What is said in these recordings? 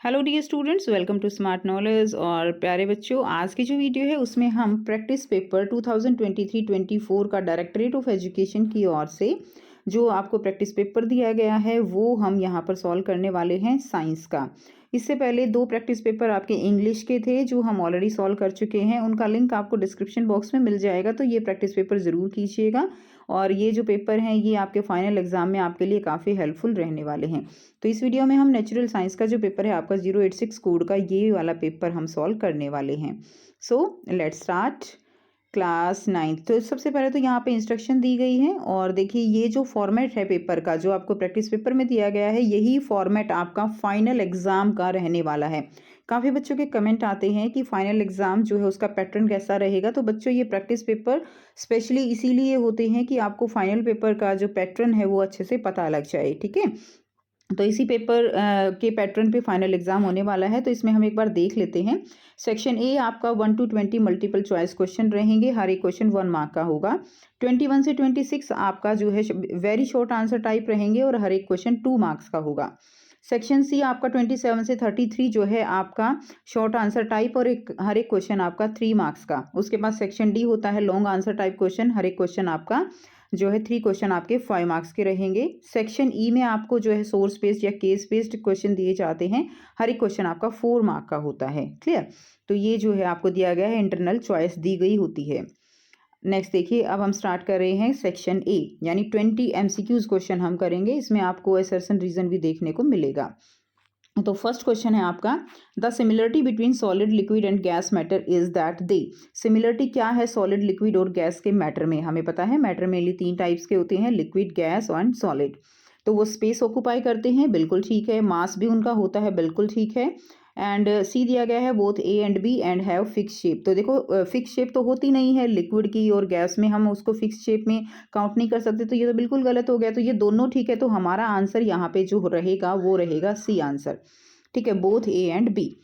Hello dear students, welcome to smart knowledge. और प्यारे बच्चों, आज की जो वीडियो है उसमें हम प्रैक्टिस पेपर 2023-24 का डायरेक्टरेट ऑफ एजुकेशन की ओर से जो आपको प्रैक्टिस पेपर दिया गया है वो हम यहाँ पर सॉल्व करने वाले हैं साइंस का। इससे पहले दो प्रैक्टिस पेपर आपके इंग्लिश के थे जो हम ऑलरेडी सॉल्व कर चुके हैं, उनका लिंक आपको डिस्क्रिप्शन बॉक्स में मिल जाएगा, तो ये प्रैक्टिस पेपर ज़रूर कीजिएगा। और ये जो पेपर हैं ये आपके फाइनल एग्जाम में आपके लिए काफ़ी हेल्पफुल रहने वाले हैं। तो इस वीडियो में हम नेचुरल साइंस का जो पेपर है आपका 086 कोड का, ये वाला पेपर हम सॉल्व करने वाले हैं। So let's start class 9th। तो सबसे पहले तो यहाँ पे इंस्ट्रक्शन दी गई है और देखिए ये जो फॉर्मेट है पेपर का जो आपको प्रैक्टिस पेपर में दिया गया है, यही फॉर्मेट आपका फाइनल एग्जाम का रहने वाला है। काफ़ी बच्चों के कमेंट आते हैं कि फाइनल एग्जाम जो है उसका पैटर्न कैसा रहेगा। तो बच्चों ये प्रैक्टिस पेपर स्पेशली इसीलिए होते हैं कि आपको फाइनल पेपर का जो पैटर्न है वो अच्छे से पता लग जाए, ठीक है। तो इसी पेपर के पैटर्न पे फाइनल एग्जाम होने वाला है, तो इसमें हम एक बार देख लेते हैं। सेक्शन ए आपका 1 to 20 मल्टीपल चॉइस क्वेश्चन रहेंगे, हर एक क्वेश्चन 1 मार्क का होगा। 21 से 26 आपका जो है वेरी शॉर्ट आंसर टाइप रहेंगे और हर एक क्वेश्चन 2 मार्क्स का होगा। सेक्शन सी आपका 27 से 33 जो है आपका शॉर्ट आंसर टाइप और हर एक क्वेश्चन आपका 3 मार्क्स का। उसके बाद सेक्शन डी होता है लॉन्ग आंसर टाइप क्वेश्चन, हर एक क्वेश्चन आपका जो है 3 क्वेश्चन आपके 5 मार्क्स के रहेंगे। सेक्शन ई में आपको जो है सोर्स बेस्ड या केस बेस्ड क्वेश्चन दिए जाते हैं, हर एक क्वेश्चन आपका 4 मार्क का होता है। क्लियर? तो ये जो है आपको दिया गया है, इंटरनल चॉइस दी गई होती है। नेक्स्ट देखिए, अब हम स्टार्ट कर रहे हैं सेक्शन ए, यानी 20 एमसीक्यूज क्वेश्चन हम करेंगे। इसमें आपको असर्शन रीजन भी देखने को मिलेगा। तो फर्स्ट क्वेश्चन है आपका, the similarity between solid liquid and gas matter is that they. Similarity क्या है सॉलिड लिक्विड और गैस के मैटर में? हमें पता है मैटर मेनली 3 टाइप्स के होते हैं, लिक्विड, गैस एंड सॉलिड। तो वो स्पेस ऑक्यूपाई करते हैं, बिल्कुल ठीक है। मास भी उनका होता है, बिल्कुल ठीक है। एंड सी दिया गया है both A and B and have fix shape. तो देखो फिक्स शेप तो होती नहीं है लिक्विड की और गैस में, हम उसको फिक्स शेप में काउंट नहीं कर सकते, तो ये तो बिल्कुल गलत हो गया। तो ये दोनों ठीक है, तो हमारा आंसर यहाँ पे जो रहेगा वो रहेगा सी आंसर, ठीक है, both A and B.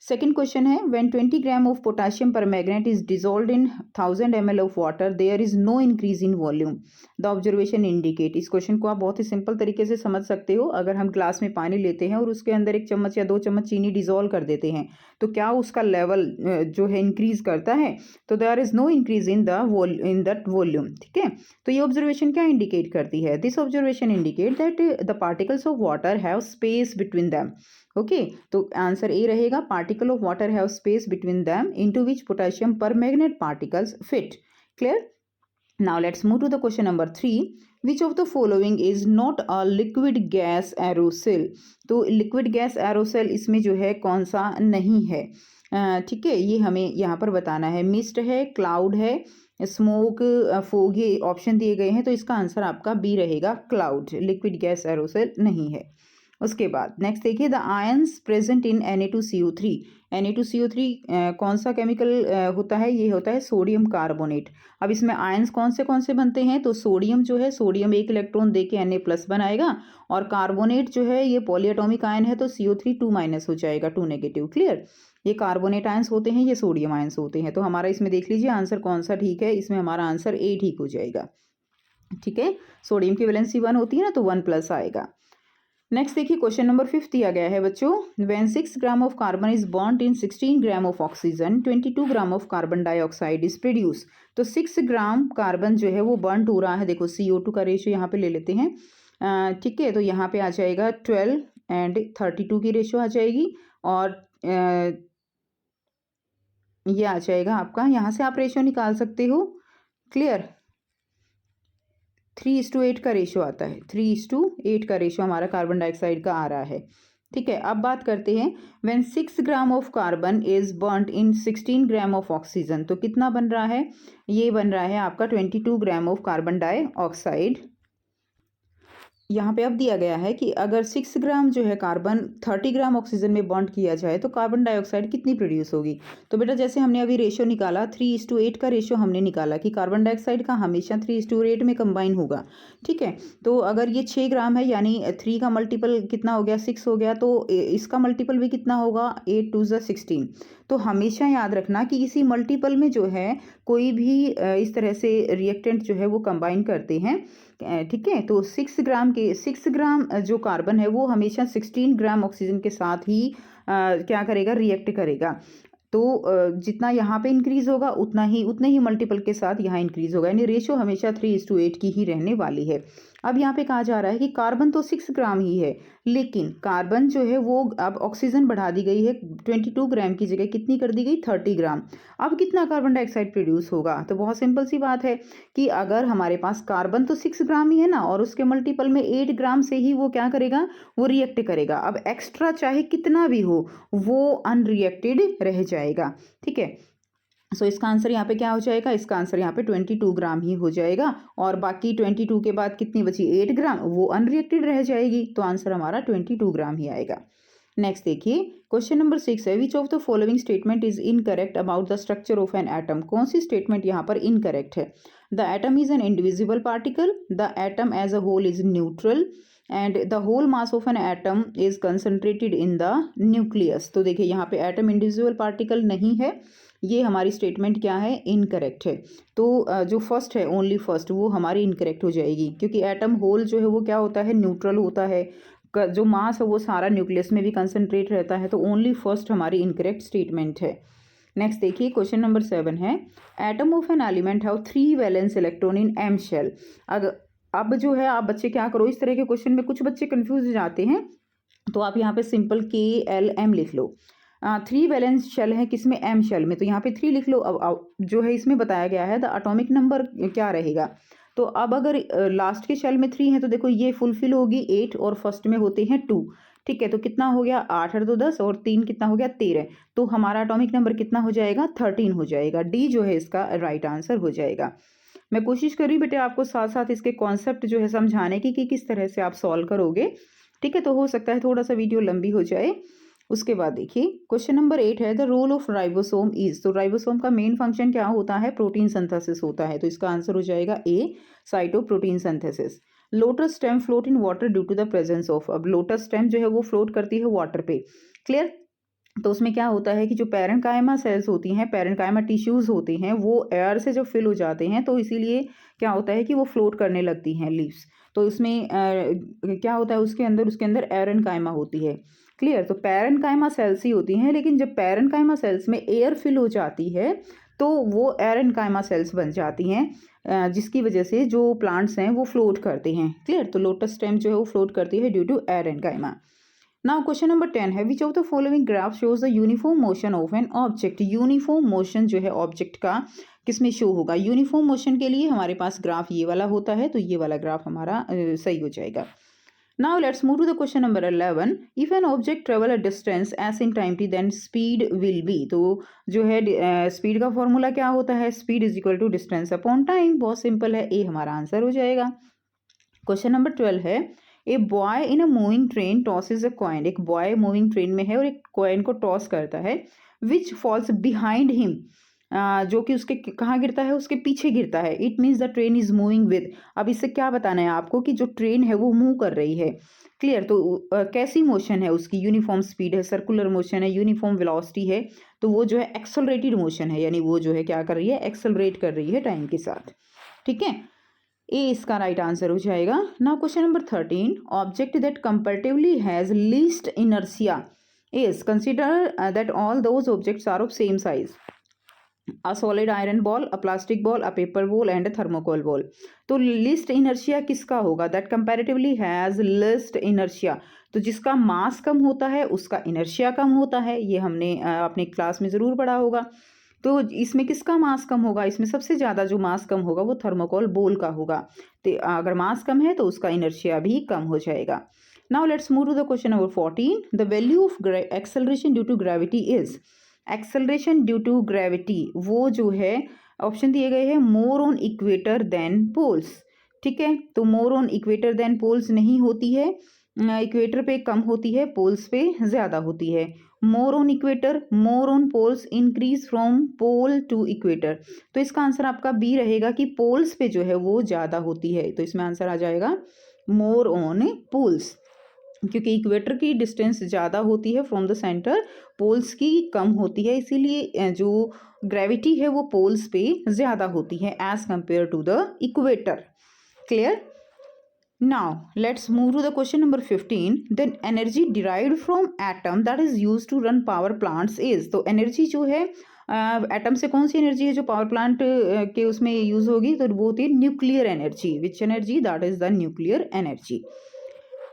Second question है, when 20 gram of potassium permanganate is dissolved in 1000 ml of water there is no increase in volume, the observation indicate. इस क्वेश्चन को आप बहुत ही सिंपल तरीके से समझ सकते हो। अगर हम ग्लास में पानी लेते हैं और उसके अंदर 1 चम्मच या 2 चम्मच चीनी डिजोल्व कर देते हैं, तो क्या उसका लेवल जो है इंक्रीज करता है? तो there is no increase in that volume, ठीक है। तो ये ऑब्जर्वेशन क्या इंडिकेट करती है? This observation indicate that the particles of water have space between them. Okay, तो आंसर ए रहेगा, particle of water have space between them into which potassium permanganate particles fit. Clear? Now let's move to the question number 3, which of the following is not a liquid gas aerosol. तो liquid gas aerosol इसमें जो है कौन सा नहीं है, ठीक है, ये हमें यहाँ पर बताना है। मिस्ट है, क्लाउड है, स्मोक, फोग, ये ऑप्शन दिए गए हैं, तो इसका आंसर आपका बी रहेगा, क्लाउड। लिक्विड गैस एरोसेल नहीं है। उसके बाद नेक्स्ट देखिए, the ions present in Na2CO3। Na2CO3 कौन सा केमिकल होता है? ये होता है सोडियम कार्बोनेट। अब इसमें आयंस कौन से बनते हैं? तो सोडियम जो है, सोडियम 1 इलेक्ट्रॉन दे के Na+ बनाएगा, और कार्बोनेट जो है ये पॉलीएटॉमिक आयन है, तो CO3 2- हो जाएगा, 2 नेगेटिव। क्लियर? ये कार्बोनेट आयंस होते हैं, ये सोडियम आयंस होते हैं। तो हमारा इसमें देख लीजिए आंसर कौन सा ठीक है। इसमें हमारा आंसर ए ठीक हो जाएगा, ठीक है। सोडियम की वैलेंसी 1 होती है ना, तो 1+ आएगा। नेक्स्ट देखिए, क्वेश्चन नंबर 5 दिया गया है बच्चों, when 6 gram of carbon is bond in 16 gram of oxygen 22 gram of carbon dioxide is produce. तो 6 ग्राम कार्बन जो है वो बर्न हो रहा है। देखो CO2 का रेशियो यहाँ पे ले लेते हैं, ठीक है। तो यहाँ पे आ जाएगा 12 एंड 32 की रेशियो आ जाएगी, और ये आ जाएगा आपका, यहाँ से आप रेशियो निकाल सकते हो। क्लियर? 3:8 का रेशियो आता है, 3:8 का रेशियो हमारा कार्बन डाइऑक्साइड का आ रहा है, ठीक है। अब बात करते हैं, when 6 gram of carbon is burned in 16 gram of oxygen, तो कितना बन रहा है? ये बन रहा है आपका 22 ग्राम ऑफ कार्बन डाइऑक्साइड। यहाँ पे अब दिया गया है कि अगर 6 ग्राम जो है कार्बन 30 ग्राम ऑक्सीजन में बॉन्ड किया जाए तो कार्बन डाइऑक्साइड कितनी प्रोड्यूस होगी। तो बेटा जैसे हमने अभी रेशियो निकाला 3:8 का रेशियो हमने निकाला कि कार्बन डाइऑक्साइड का हमेशा 3:8 में कंबाइन होगा, ठीक है। तो अगर ये 6 ग्राम है, यानी 3 का मल्टीपल कितना हो गया, 6 हो गया, तो इसका मल्टीपल भी कितना होगा, 8 2 16। तो हमेशा याद रखना कि इसी मल्टीपल में जो है कोई भी इस तरह से रिएक्टेंट जो है वो कंबाइन करते हैं, ठीक है। तो 6 ग्राम जो कार्बन है वो हमेशा 16 ग्राम ऑक्सीजन के साथ ही क्या करेगा, रिएक्ट करेगा। तो जितना यहाँ पे इंक्रीज होगा उतने ही मल्टीपल के साथ यहाँ इंक्रीज होगा, यानी रेशो हमेशा 3:8 की ही रहने वाली है। अब यहाँ पे कहा जा रहा है कि कार्बन तो 6 ग्राम ही है, लेकिन कार्बन जो है वो अब ऑक्सीजन बढ़ा दी गई है, 22 ग्राम की जगह कितनी कर दी गई, 30 ग्राम। अब कितना कार्बन डाइऑक्साइड प्रोड्यूस होगा, तो बहुत सिंपल सी बात है कि अगर हमारे पास कार्बन तो 6 ग्राम ही है ना, और उसके मल्टीपल में 8 ग्राम से ही वो क्या करेगा, वो रिएक्ट करेगा। अब एक्स्ट्रा चाहे कितना भी हो वो अनरिएक्टेड रह जाएगा, ठीक है। सो इसका आंसर यहाँ पे क्या हो जाएगा, इसका आंसर यहाँ पे 22 ग्राम ही हो जाएगा, और बाकी 22 के बाद कितनी बची, 8 ग्राम, वो अनरिएक्टेड रह जाएगी। तो आंसर हमारा 22 ग्राम ही आएगा। नेक्स्ट देखिए, क्वेश्चन नंबर 6 है, which of the following statement is incorrect about the structure of an atom. कौन सी स्टेटमेंट यहाँ पर इनकरेक्ट है। The atom is an indivisible particle, the atom as a whole is neutral, and the whole mass of an atom is concentrated in the nucleus. तो देखिए यहाँ पे atom individual particle नहीं है, ये हमारी स्टेटमेंट क्या है, इनकरेक्ट है। तो जो फर्स्ट है, ओनली फर्स्ट, वो हमारी इनकरेक्ट हो जाएगी, क्योंकि एटम होल जो है वो क्या होता है, न्यूट्रल होता है, जो मास है वो सारा न्यूक्लियस में भी कंसंट्रेट रहता है। तो ओनली फर्स्ट हमारी इनकरेक्ट स्टेटमेंट है। नेक्स्ट देखिए, क्वेश्चन नंबर 7 है, atom of an element have 3 valence electron in M shell. अब जो है आप बच्चे क्या करो, इस तरह के क्वेश्चन में कुछ बच्चे कंफ्यूज हो जाते हैं, तो आप यहाँ पे सिंपल KLM लिख लो। 3 वैलेंस शेल है किसमें, एम शेल में, तो यहाँ पे 3 लिख लो। अब जो है इसमें बताया गया है द एटॉमिक नंबर क्या रहेगा। तो अब अगर लास्ट के शेल में 3 है तो देखो ये फुलफिल होगी 8, और फर्स्ट में होते हैं 2, ठीक है। तो कितना हो गया, 8 और 2 10, और 3 कितना हो गया, 13। तो हमारा एटॉमिक नंबर कितना हो जाएगा, 13 हो जाएगा। डी जो है इसका राइट आंसर हो जाएगा। मैं कोशिश करी बेटे आपको साथ साथ इसके कॉन्सेप्ट जो है समझाने की कि किस तरह से आप सॉल्व करोगे, ठीक है। तो हो सकता है थोड़ा सा वीडियो लंबी हो जाए। उसके बाद देखिए, क्वेश्चन नंबर 8 है, the role of ribosome is. तो राइबोसोम का मेन फंक्शन क्या होता है, प्रोटीन सिंथेसिस होता है। तो इसका आंसर हो जाएगा A, cytoprotein synthesis. Lotus stem float in water due to the presence of. अब लोटस स्टेम जो है वो फ्लोट करती है वाटर पे, क्लियर। तो उसमें क्या होता है कि जो पैरेन्काइमा सेल्स होती हैं, पैरेन्काइमा टिश्यूज होते हैं, वो एयर से जब फिल हो जाते हैं तो इसीलिए क्या होता है कि वो फ्लोट करने लगती हैं लीव्स। तो उसमें क्या होता है, उसके अंदर एरेन्काइमा होती है, क्लियर। तो पैरेन्काइमा सेल्स ही होती हैं, लेकिन जब पैरेन्काइमा सेल्स में एयर फिल हो जाती है तो वो एरेन्काइमा सेल्स बन जाती हैं, जिसकी वजह से जो प्लांट्स हैं वो फ्लोट करते हैं, क्लियर। तो लोटस स्टेम जो है वो फ्लोट करती है due to aerenchyma. Now question number 10 है, which of the following graph shows the uniform motion of an object. Uniform motion जो है ऑब्जेक्ट का किसमें शो होगा। यूनिफॉर्म मोशन के लिए हमारे पास ग्राफ ये वाला होता है, तो ये वाला ग्राफ हमारा सही हो जाएगा। Now let's move to the question number 11. If an object travel a distance s in time t, then speed will be। तो जो है स्पीड का फॉर्मूला क्या होता है, speed is equal to distance upon time. बहुत सिंपल है, ए हमारा आंसर हो जाएगा। क्वेश्चन नंबर 12 है, a boy in a moving train tosses a coin. एक बॉय मूविंग ट्रेन में है और एक कॉइन को टॉस करता है, विच फॉल्स बिहाइंड हिम। जो कि उसके कहाँ गिरता है, उसके पीछे गिरता है। It means the train is moving with. अब इससे क्या बताना है आपको कि जो ट्रेन है वो मूव कर रही है, क्लियर। तो कैसी मोशन है उसकी, यूनिफॉर्म स्पीड है, सर्कुलर मोशन है, यूनिफॉर्म वेलोसिटी है। तो वो जो है एक्सेलरेटेड मोशन है, यानी वो जो है क्या कर रही है, एक्सेलरेट कर रही है टाइम के साथ, ठीक है। ए इसका राइट आंसर हो जाएगा। Now question number 13, object that comparatively has least inertia is, consider that all those objects are of same size. A solid iron ball, a plastic ball, a paper ball and a thermocol ball. तो least inertia किसका होगा, that comparatively has least inertia. तो जिसका मास कम होता है उसका inertia कम होता है, ये हमने अपने क्लास में ज़रूर पढ़ा होगा। तो इसमें किसका मास कम होगा, इसमें सबसे ज़्यादा जो मास कम होगा वो थर्मोकोल बॉल का होगा। तो अगर मास कम है तो उसका इनर्शिया भी कम हो जाएगा। Now let's move to the question number 14, the value of acceleration due to gravity is. Acceleration due to gravity वो जो है, ऑप्शन दिए गए हैं, more on equator than poles, ठीक है। तो more on equator than poles नहीं होती है, इक्वेटर पे कम होती है, पोल्स पे ज़्यादा होती है। More on equator, more on poles, increase from pole to equator. तो इसका आंसर आपका बी रहेगा कि पोल्स पे जो है वो ज़्यादा होती है। तो इसमें आंसर आ जाएगा मोर ऑन पोल्स, क्योंकि इक्वेटर की डिस्टेंस ज़्यादा होती है फ्रॉम द सेंटर, पोल्स की कम होती है, इसीलिए जो ग्रेविटी है वो पोल्स पे ज़्यादा होती है as compare to the equator, clear. Now, let's move to the question number 15. Then energy derived from atom that is used to run power plants is, तो एनर्जी जो है एटम से कौन सी एनर्जी है जो पावर प्लांट के उसमें यूज होगी, तो वो होती है nuclear energy. Which energy? That is the nuclear energy.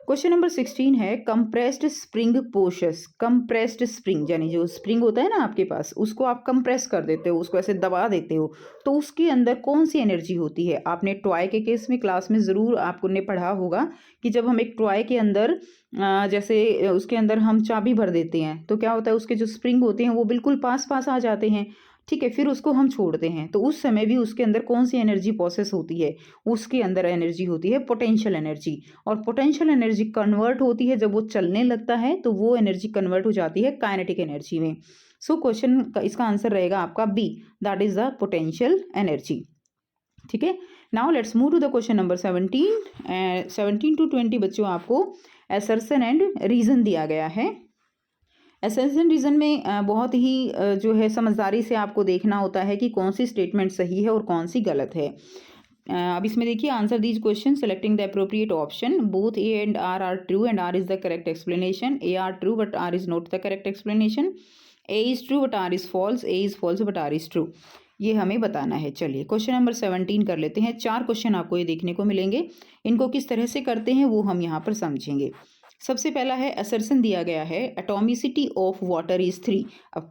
Question number 16 है कंप्रेस्ड स्प्रिंग पोशस. कंप्रेस्ड स्प्रिंग यानी जो स्प्रिंग होता है ना आपके पास, उसको आप कंप्रेस कर देते हो, उसको ऐसे दबा देते हो, तो उसके अंदर कौन सी एनर्जी होती है? आपने टॉय के केस में क्लास में ज़रूर आपने पढ़ा होगा कि जब हम एक टॉय के अंदर जैसे उसके अंदर हम चाबी भर देते हैं तो क्या होता है, उसके जो स्प्रिंग होते हैं वो बिल्कुल पास पास आ जाते हैं. ठीक है, फिर उसको हम छोड़ते हैं तो उस समय भी उसके अंदर कौन सी एनर्जी प्रोसेस होती है? उसके अंदर एनर्जी होती है पोटेंशियल एनर्जी. और पोटेंशियल एनर्जी कन्वर्ट होती है जब वो चलने लगता है, तो वो एनर्जी कन्वर्ट हो जाती है काइनेटिक एनर्जी में. सो क्वेश्चन का इसका आंसर रहेगा आपका B, that is the potential energy. ठीक है. Now let's move to the question number 17. 17 to 20 बच्चों आपको असर्शन एंड रीजन दिया गया है. असर्शन रीजन में बहुत ही जो है समझदारी से आपको देखना होता है कि कौन सी स्टेटमेंट सही है और कौन सी गलत है. अब इसमें देखिए, answer these question selecting the appropriate option. Both A and R true and R is the correct explanation. A R true but R is not the correct explanation. A is true but R is false. A is false but R is true. ये हमें बताना है. चलिए question number 17 कर लेते हैं. 4 question आपको ये देखने को मिलेंगे. इनको किस तरह से करते हैं वो हम यहाँ पर समझेंगे. सबसे पहला है असर्शन दिया गया है एटॉमिसिटी ऑफ वाटर इज 3. अब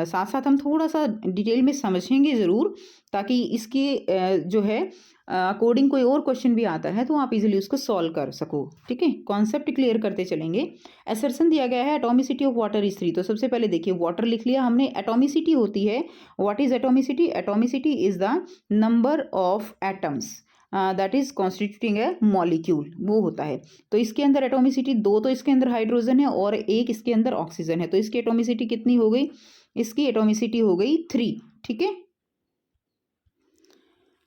साथ साथ हम थोड़ा सा डिटेल में समझेंगे ज़रूर, ताकि इसके जो है अकॉर्डिंग कोई और क्वेश्चन भी आता है तो आप इजीली उसको सॉल्व कर सको. ठीक है, कॉन्सेप्ट क्लियर करते चलेंगे. असर्शन दिया गया है एटॉमिसिटी ऑफ वाटर इज 3. तो सबसे पहले देखिए, वाटर लिख लिया हमने. एटॉमिसिटी होती है, what is atomicity? Atomicity is the number of atoms that is constituting A molecule, वो होता है. तो इसके अंदर एटॉमिसिटी 2 तो इसके अंदर हाइड्रोजन है और 1 इसके अंदर ऑक्सीजन है, तो इसकी एटॉमिसिटी कितनी हो गई? इसकी एटॉमिसिटी हो गई 3. ठीक है.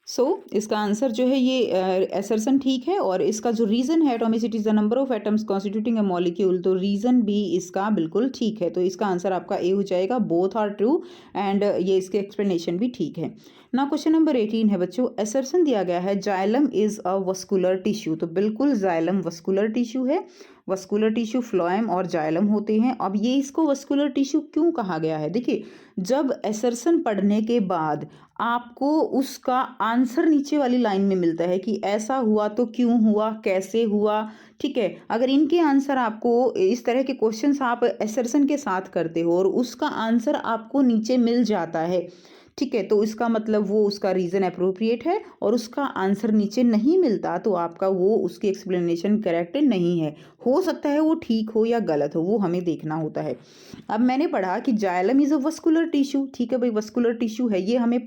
सो इसका आंसर जो है ये असर्शन ठीक है. और इसका जो रीज़न है atomicity is the number of atoms constituting a molecule, तो रीज़न भी इसका बिल्कुल ठीक है. तो इसका आंसर आपका ए हो जाएगा. बोथ आर ट्रू एंड ये इसके एक्सप्लेनेशन भी ठीक है. ना क्वेश्चन नंबर 18 है बच्चों. असर्शन दिया गया है xylem is a vascular tissue. तो बिल्कुल जाइलम वस्कुलर टिश्यू है. वस्कुलर टिश्यू फ्लोएम और जाइलम होते हैं. अब ये इसको वस्कुलर टिश्यू क्यों कहा गया है? देखिए, जब असर्शन पढ़ने के बाद आपको उसका आंसर नीचे वाली लाइन में मिलता है कि ऐसा हुआ तो क्यों हुआ, कैसे हुआ. ठीक है, अगर इनके आंसर आपको इस तरह के क्वेश्चंस आप असर्शन के साथ करते हो और उसका आंसर आपको नीचे मिल जाता है, ठीक है, तो इसका मतलब वो उसका रीज़न अप्रोप्रिएट है. और उसका आंसर नीचे नहीं मिलता तो आपका वो उसकी एक्सप्लेनेशन करेक्ट नहीं है. हो सकता है वो ठीक हो या गलत हो, वो हमें देखना होता है. अब मैंने पढ़ा कि xylem is a vascular tissue. ठीक है भाई, वस्कुलर टिश्यू है, ये हमें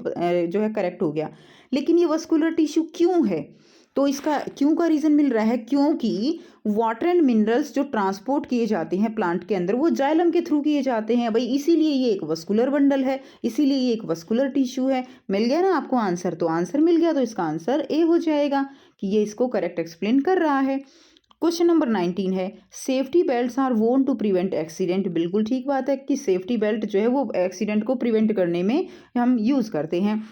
जो है करेक्ट हो गया. लेकिन ये वस्कुलर टिश्यू क्यों है? तो इसका क्यों का रीज़न मिल रहा है, क्योंकि वाटर एंड मिनरल्स जो ट्रांसपोर्ट किए जाते हैं प्लांट के अंदर वो जाइलम के थ्रू किए जाते हैं भाई, इसीलिए ये एक वस्कुलर बंडल है, इसीलिए ये एक वस्कुलर टिश्यू है. मिल गया ना आपको आंसर? तो आंसर मिल गया, तो इसका आंसर ए हो जाएगा कि ये इसको करेक्ट एक्सप्लेन कर रहा है. क्वेश्चन नंबर 19 है सेफ्टी बेल्ट्स आर वोन टू प्रिवेंट एक्सीडेंट. बिल्कुल ठीक बात है कि सेफ्टी बेल्ट जो है वो एक्सीडेंट को प्रिवेंट करने में हम यूज़ करते हैं.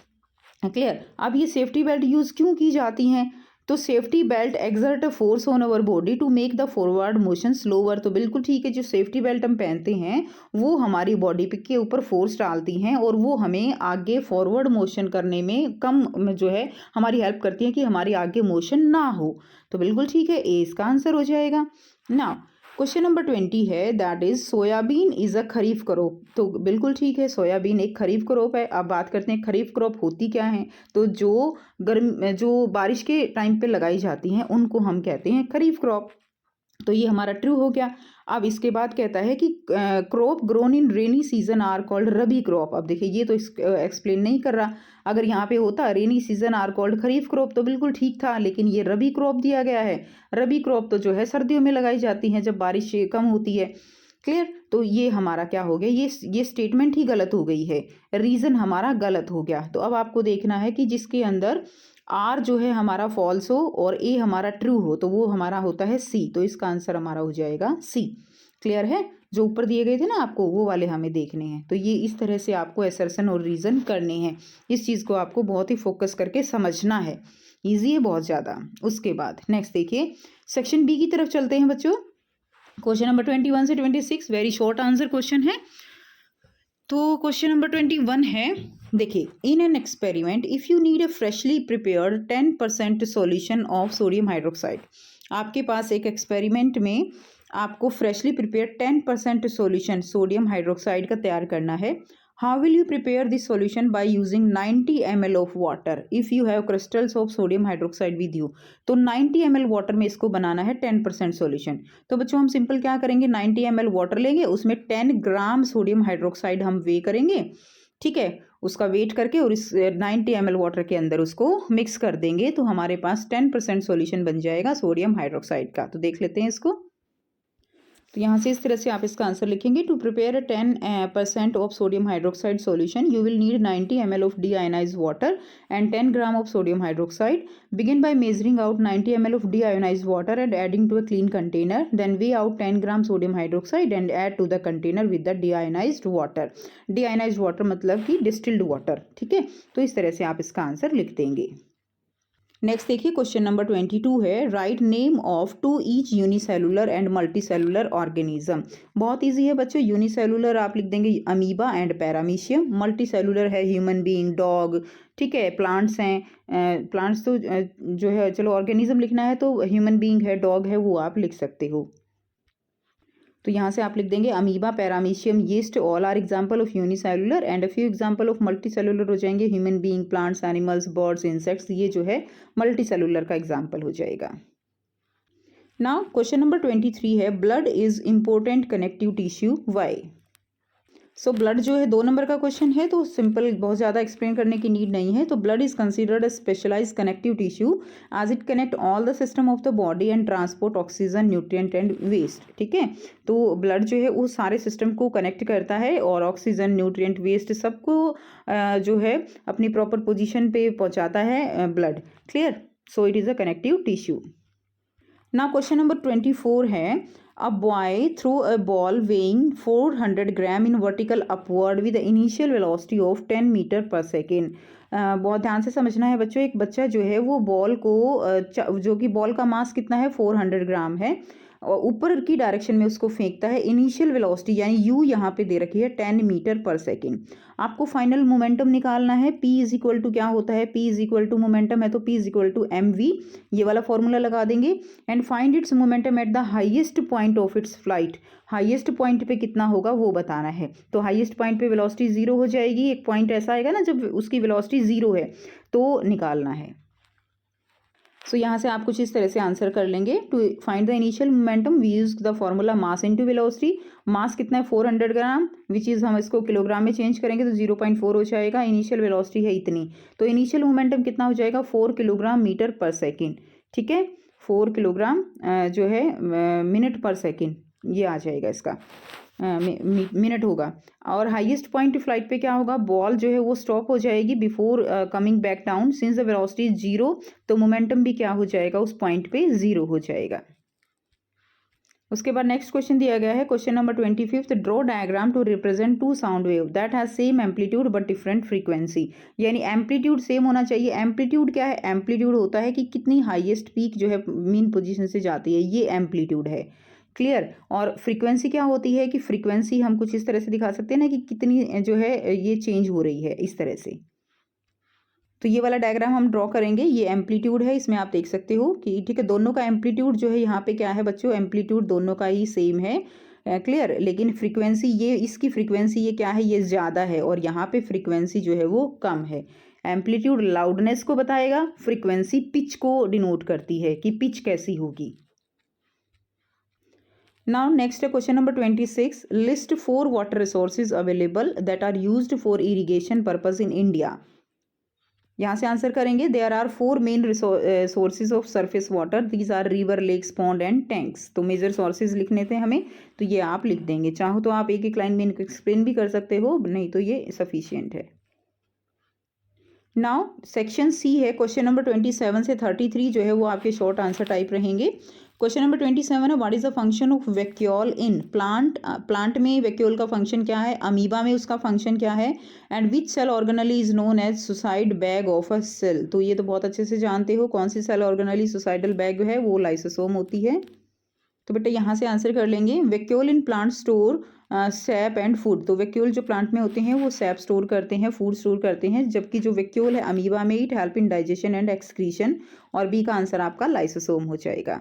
क्लियर. अब ये सेफ्टी बेल्ट यूज़ क्यों की जाती हैं? तो safety belt exert a force on our body to make the forward motion slower. तो बिल्कुल ठीक है, जो सेफ्टी बेल्ट हम पहनते हैं वो हमारी बॉडी के ऊपर फोर्स डालती हैं और वो हमें आगे फॉरवर्ड मोशन करने में कम जो है हमारी हेल्प करती हैं कि हमारी आगे मोशन ना हो. तो बिल्कुल ठीक है, ए इसका आंसर हो जाएगा. ना क्वेश्चन नंबर 20 है that is soybean is a kharif crop. तो बिल्कुल ठीक है, सोयाबीन एक खरीफ क्रॉप है. अब बात करते हैं खरीफ क्रॉप होती क्या है. तो जो बारिश के टाइम पे लगाई जाती हैं उनको हम कहते हैं खरीफ क्रॉप. तो ये हमारा ट्रू हो गया. अब इसके बाद कहता है कि crop grown in rainy season are called rabi crop. अब देखिए, ये तो एक्सप्लेन नहीं कर रहा. अगर यहाँ पे होता rainy season are called kharif crop तो बिल्कुल ठीक था, लेकिन ये रबी क्रॉप दिया गया है. रबी क्रॉप तो जो है सर्दियों में लगाई जाती हैं जब बारिश कम होती है. क्लियर. तो ये हमारा क्या हो गया, ये स्टेटमेंट ही गलत हो गई है, रीज़न हमारा गलत हो गया. तो अब आपको देखना है कि जिसके अंदर आर जो है हमारा फॉल्स हो और ए हमारा ट्रू हो, तो वो हमारा होता है सी. तो इसका आंसर हमारा हो जाएगा सी. क्लियर है. जो ऊपर दिए गए थे ना आपको, वो वाले हमें देखने हैं. तो ये इस तरह से आपको असर्शन और रीज़न करने हैं. इस चीज़ को आपको बहुत ही फोकस करके समझना है. ईजी है बहुत ज़्यादा। उसके बाद नेक्स्ट देखिए सेक्शन बी की तरफ चलते हैं बच्चों। क्वेश्चन नंबर 21 से 26 वेरी शॉर्ट आंसर क्वेश्चन है। तो क्वेश्चन नंबर 21 है, देखिए, in an experiment if you need a freshly prepared 10% solution of sodium hydroxide. आपके पास एक एक्सपेरिमेंट में आपको freshly prepared 10% solution sodium hydroxide का तैयार करना है। How will you prepare this solution by using 90 ml of water if you have crystals of sodium hydroxide with you. तो 90 ml water में इसको बनाना है 10% सॉल्यूशन। तो बच्चों हम सिंपल क्या करेंगे, 90 ml वाटर लेंगे, उसमें 10 ग्राम सोडियम हाइड्रोक्साइड हम वे करेंगे, ठीक है, उसका वेट करके और इस 90 ml वाटर के अंदर उसको मिक्स कर देंगे तो हमारे पास 10% सॉल्यूशन बन जाएगा सोडियम हाइड्रोक्साइड का। तो देख लेते हैं इसको। तो यहाँ से इस तरह से आप इसका आंसर लिखेंगे, to prepare 10% of sodium hydroxide solution you will need 90 ml of deionised water and 10 gram of sodium hydroxide. Begin by measuring out 90 ml of deionised water and adding to a clean container, then weigh out 10 gram sodium hydroxide and add to the container with the deionised water. Deionised water मतलब कि distilled water, ठीक है। तो इस तरह से आप इसका आंसर लिख देंगे। नेक्स्ट देखिए क्वेश्चन नंबर 22 है, write name of two each unicellular and multicellular organism. बहुत इजी है बच्चों। यूनिसेलुलर आप लिख देंगे अमीबा एंड पैरामीशियम, मल्टीसेलुलर है ह्यूमन बीइंग, डॉग, ठीक है, प्लांट्स हैं, प्लांट्स तो जो है, चलो ऑर्गेनिज्म लिखना है तो ह्यूमन बीइंग है, डॉग है, वो आप लिख सकते हो। तो यहाँ से आप लिख देंगे amoeba, paramecium, yeast, all are example of unicellular and a few example of multicellular हो जाएंगे human being, plants, animals, birds, insects, ये जो है मल्टीसेलुलर का एग्जाम्पल हो जाएगा। नाउ क्वेश्चन नंबर 23 है, blood is important connective tissue, why. So blood जो है 2 नंबर का क्वेश्चन है, तो सिंपल, बहुत ज़्यादा एक्सप्लेन करने की नीड नहीं है। तो blood is considered a specialised connective tissue as it connect all the system of the body and transport oxygen, nutrient and waste, ठीक है। तो ब्लड जो है वो सारे सिस्टम को कनेक्ट करता है और ऑक्सीजन, न्यूट्रिएंट, वेस्ट सबको जो है अपनी प्रॉपर पोजिशन पे पहुँचाता है blood, clear. So it is a connective tissue. ना क्वेश्चन नंबर 24 है, a boy threw a ball weighing 400 gram in vertical upward with the initial velocity of 10 metre per second. बहुत ध्यान से समझना है बच्चों। एक बच्चा जो है वो बॉल को जो कि बॉल का मास कितना है 400 ग्राम है और ऊपर की डायरेक्शन में उसको फेंकता है। इनिशियल वेलोसिटी यानी यू यहाँ पे दे रखी है 10 मीटर पर सेकेंड। आपको फाइनल मोमेंटम निकालना है। P इज इक्वल टू क्या होता है, P is equal to momentum है तो P is equal to mv, ये वाला फॉर्मूला लगा देंगे। And find its momentum at the highest point of its flight. Highest point पे कितना होगा वो बताना है। तो हाईएस्ट पॉइंट पे वेलोसिटी 0 हो जाएगी। एक पॉइंट ऐसा आएगा ना जब उसकी वेलोसिटी 0 है तो निकालना है। सो यहाँ से आप कुछ इस तरह से आंसर कर लेंगे। To find the initial momentum we use the formula mass into velocity. Mass कितना है 400 ग्राम, विच इज़ हम इसको किलोग्राम में चेंज करेंगे तो 0.4 हो जाएगा। इनिशियल वेलोसिटी है इतनी, तो इनिशियल मोमेंटम कितना हो जाएगा 4 किलोग्राम मीटर पर सेकेंड, ठीक है। 4 किलोग्राम जो है मिनट पर सेकेंड, ये आ जाएगा इसका मिनट होगा। और हाईएस्ट पॉइंट फ्लाइट पे क्या होगा, बॉल जो है वो स्टॉप हो जाएगी before coming back down. Since the velocity is 0 तो मोमेंटम भी क्या हो जाएगा उस पॉइंट पे 0 हो जाएगा। उसके बाद नेक्स्ट क्वेश्चन दिया गया है, question number 25, draw diagram to represent two sound wave that has same amplitude but different frequency. यानी एम्पलीट्यूड सेम होना चाहिए। एम्पलीट्यूड क्या है, एम्पलीट्यूड होता है कि कितनी हाईएस्ट पीक जो है मीन पोजीशन से जाती है, ये एम्पलीट्यूड है, क्लियर। और फ्रीक्वेंसी क्या होती है कि फ्रीक्वेंसी हम कुछ इस तरह से दिखा सकते हैं ना कि कितनी जो है ये चेंज हो रही है इस तरह से। तो ये वाला डायग्राम हम ड्रॉ करेंगे, ये एम्पलीट्यूड है, इसमें आप देख सकते हो कि ठीक है दोनों का एम्पलीट्यूड जो है यहाँ पे क्या है बच्चों, एम्पलीट्यूड दोनों का ही सेम है, क्लियर। लेकिन फ्रीक्वेंसी ये इसकी फ्रीक्वेंसी ये क्या है, ये ज़्यादा है और यहाँ पे फ्रीक्वेंसी जो है वो कम है। एम्पलीट्यूड लाउडनेस को बताएगा, फ्रीक्वेंसी पिच को डिनोट करती है कि पिच कैसी होगी। Now next question number 26, list 4 water resources available that are used for irrigation purpose in India। यहाँ से आंसर करेंगे, there are 4 main sources of surface water, these are river, lakes, pond and tanks. तो major sources लिखने थे हमें, तो ये आप लिख देंगे। चाहो तो आप एक एक लाइन में इनको एक्सप्लेन भी कर सकते हो, नहीं तो ये सफिशियंट है। नाउ सेक्शन सी है, क्वेश्चन नंबर 27 से 33 जो है वो आपके शॉर्ट आंसर टाइप रहेंगे। क्वेश्चन नंबर 27 है, what is the function of vacuole in plant. Plant में वैक्यूल का फंक्शन क्या है, अमीबा में उसका फंक्शन क्या है, and which cell organelle is known as suicide bag of a cell. तो ये तो बहुत अच्छे से जानते हो, कौन सी सेल ऑर्गेनली सुसाइडल बैग है, वो लाइसोसोम होती है। तो बेटा यहाँ से आंसर कर लेंगे, vacuole in plant store SAP and food. तो वैक्यूल जो प्लांट में होते हैं वो सैप स्टोर करते हैं, फूड स्टोर करते हैं, जबकि जो वैक्यूल है अमीबा में it help in digestion and excretion. और बी का आंसर आपका लाइसोसोम हो जाएगा।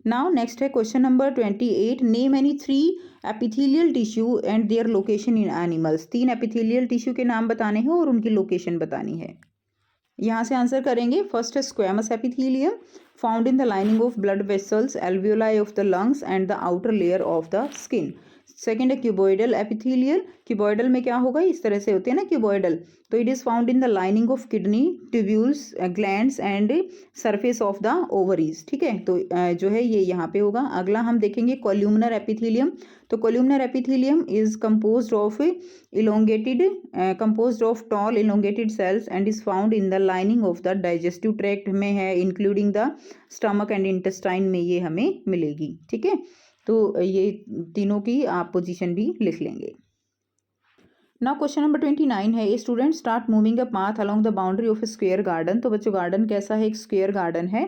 नाउ नेक्स्ट है question number 28, name any 3 epithelial tissue and their location in animals. 3 epithelial tissue के नाम बताने हैं और उनकी लोकेशन बतानी है। यहाँ से आंसर करेंगे, फर्स्ट है squamous epithelium, found in the lining of blood vessels, alveoli of the lungs and the outer layer of the skin. Second है क्यूबॉइडल एपिथेलियल, क्यूबॉइडल में क्या होगा, इस तरह से होते हैं ना क्यूबॉइडल, तो it is found in the lining of kidney, tubules, glands and surface of the ovaries. ठीक है, तो जो है ये यहाँ पे होगा। अगला हम देखेंगे कोल्यूमिनर एपिथेलियम। तो columnar epithelium is composed of tall elongated cells and is found in the lining of the digestive tract में है, including the stomach and intestine में ये हमें मिलेगी। ठीक है, तो ये तीनों की आप पोजीशन भी लिख लेंगे। नाउ क्वेश्चन नंबर 29 है, a student start moving a path along the boundary of a square garden. तो बच्चों गार्डन कैसा है, एक स्क्वेयर गार्डन है,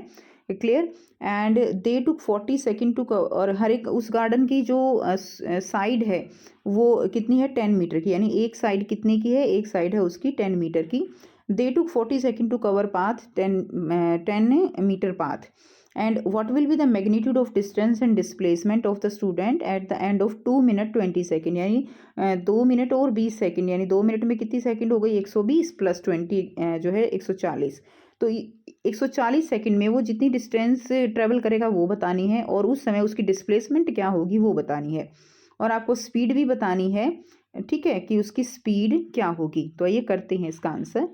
clear, and they took 40 second to, और हर एक उस गार्डन की जो साइड है वो कितनी है, 10 मीटर की, यानी एक साइड कितने की है, एक साइड है उसकी 10 मीटर की। They took 40 second to cover path 10 metre path, and what will be the magnitude of distance and displacement of the student at the end of 2 minute 20 second. यानी 2 मिनट और 20 second, यानी 2 minute में कितनी second हो गई, 120 plus 20 जो है 140। तो 140 सेकेंड में वो जितनी डिस्टेंस ट्रेवल करेगा वो बतानी है, और उस समय उसकी डिस्प्लेसमेंट क्या होगी वो बतानी है, और आपको स्पीड भी बतानी है। ठीक है, कि उसकी स्पीड क्या होगी। तो ये करते हैं इसका आंसर।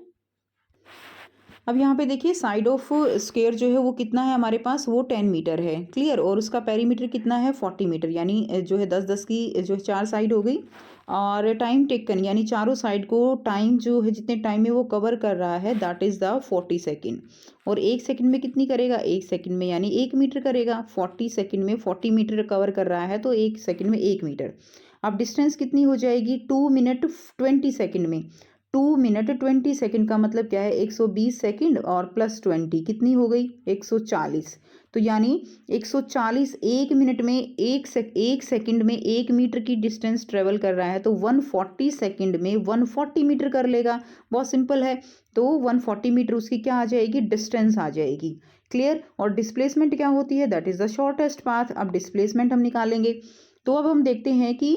अब यहाँ पे देखिए, साइड ऑफ स्क्वायर जो है वो कितना है हमारे पास, वो 10 मीटर है, क्लियर, और उसका पेरीमीटर कितना है, 40 मीटर, यानी जो है 10-10 की जो है 4 साइड हो गई। और टाइम टेकन, यानी चारों साइड को टाइम जो है जितने टाइम में वो कवर कर रहा है, दैट इज़ द 40 सेकेंड। और 1 सेकेंड में कितनी करेगा, 1 सेकेंड में यानी 1 मीटर करेगा। 40 सेकेंड में 40 मीटर कवर कर रहा है, तो 1 सेकेंड में 1 मीटर। अब डिस्टेंस कितनी हो जाएगी, 2 मिनट 20 सेकेंड में। 2 मिनट 20 सेकेंड का मतलब क्या है, 120 सेकेंड और प्लस 20 कितनी हो गई, 140। तो यानी 140 1 मिनट में, एक सेकेंड में 1 मीटर की डिस्टेंस ट्रेवल कर रहा है, तो 140 सेकेंड में 140 मीटर कर लेगा। बहुत सिंपल है, तो 140 मीटर उसकी क्या आ जाएगी, डिस्टेंस आ जाएगी, क्लियर। और डिस्प्लेसमेंट क्या होती है, that is the shortest path. अब डिस्प्लेसमेंट हम निकालेंगे। तो अब हम देखते हैं कि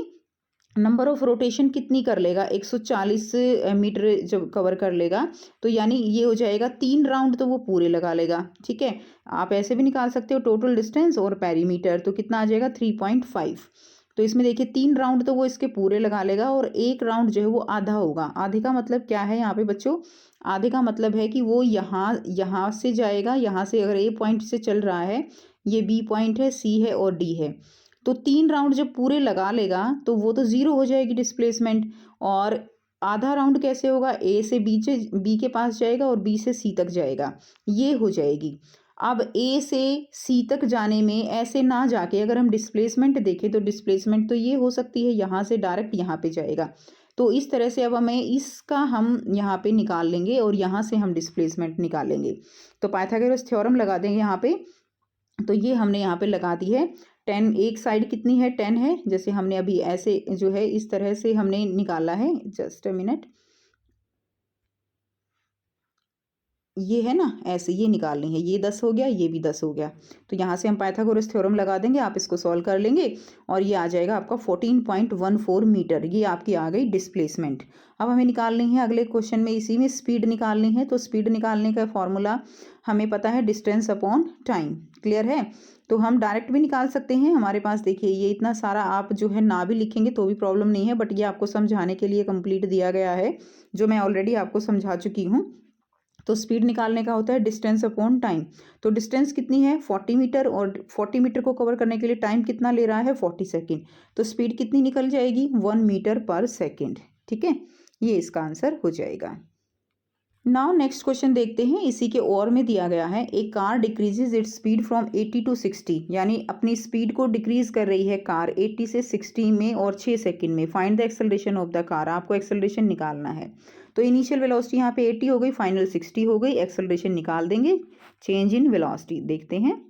नंबर ऑफ रोटेशन कितनी कर लेगा, 140 मीटर जब कवर कर लेगा, तो यानी ये हो जाएगा 3 राउंड, तो वो पूरे लगा लेगा। ठीक है, आप ऐसे भी निकाल सकते हो टोटल डिस्टेंस और पेरीमीटर, तो कितना आ जाएगा 3.5। तो इसमें देखिए 3 राउंड तो वो इसके पूरे लगा लेगा, और 1 राउंड जो है वो आधा होगा। आधे का मतलब क्या है यहाँ पे बच्चों, आधे का मतलब है कि वो यहाँ से जाएगा, यहाँ से अगर ए पॉइंट से चल रहा है, ये बी पॉइंट है, सी है और डी है, तो 3 राउंड जब पूरे लगा लेगा तो वो तो 0 हो जाएगी डिस्प्लेसमेंट। और आधा राउंड कैसे होगा, ए से बी के पास जाएगा और बी से सी तक जाएगा, ये हो जाएगी। अब ए से सी तक जाने में ऐसे ना जाके अगर हम डिस्प्लेसमेंट देखें, तो डिस्प्लेसमेंट तो ये हो सकती है, यहाँ से डायरेक्ट यहाँ पे जाएगा। तो इस तरह से अब हमें इसका हम यहाँ पे निकाल लेंगे, और यहाँ से हम डिस्प्लेसमेंट निकालेंगे। तो पाइथागोरस थ्योरम लगा देंगे यहाँ पे। तो ये हमने यहाँ पे लगा दी है 10, एक साइड कितनी है, 10 है, जैसे हमने अभी ऐसे जो है इस तरह से हमने निकाला है। जस्ट अ मिनट, ये है ना, ऐसे ये निकालनी है, ये 10 हो गया, ये भी 10 हो गया। तो यहाँ से हम पाइथागोरस थ्योरम लगा देंगे, आप इसको सॉल्व कर लेंगे, और ये आ जाएगा आपका 14.14 मीटर। ये आपकी आ गई डिस्प्लेसमेंट। अब हमें निकालनी है अगले क्वेश्चन में, इसी में स्पीड निकालनी है। तो स्पीड निकालने का फॉर्मूला हमें पता है, डिस्टेंस अपॉन टाइम, क्लियर है। तो हम डायरेक्ट भी निकाल सकते हैं। हमारे पास देखिए ये इतना सारा आप जो है ना भी लिखेंगे तो भी प्रॉब्लम नहीं है, बट ये आपको समझाने के लिए कंप्लीट दिया गया है, जो मैं ऑलरेडी आपको समझा चुकी हूँ। तो स्पीड निकालने का होता है डिस्टेंस अपॉन टाइम। तो डिस्टेंस कितनी है, 40 मीटर, और 40 मीटर को कवर करने के लिए टाइम कितना ले रहा है, 40 सेकेंड। तो स्पीड कितनी निकल जाएगी, 1 मीटर पर सेकेंड। ठीक है, ये इसका आंसर हो जाएगा। नाउ नेक्स्ट क्वेश्चन देखते हैं। इसी के और में दिया गया है, एक car decreases its speed from 80 to 60, यानी अपनी स्पीड को डिक्रीज कर रही है कार 80 से 60 में और 6 सेकंड में। Find the acceleration of the car, आपको एक्सेलरेशन निकालना है। तो इनिशियल वेलोसिटी यहाँ पे 80 हो गई, फाइनल 60 हो गई, एक्सेलरेशन निकाल देंगे। चेंज इन वेलोसिटी देखते हैं।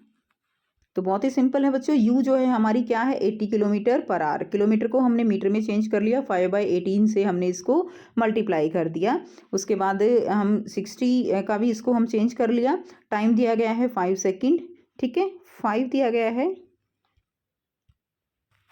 तो बहुत ही सिंपल है बच्चों, यू जो है हमारी क्या है 80 किलोमीटर पर आवर। किलोमीटर को हमने मीटर में चेंज कर लिया, 5/18 से हमने इसको मल्टीप्लाई कर दिया। उसके बाद हम 60 का भी इसको हम चेंज कर लिया। टाइम दिया गया है 5 सेकेंड, ठीक है, 5 दिया गया है।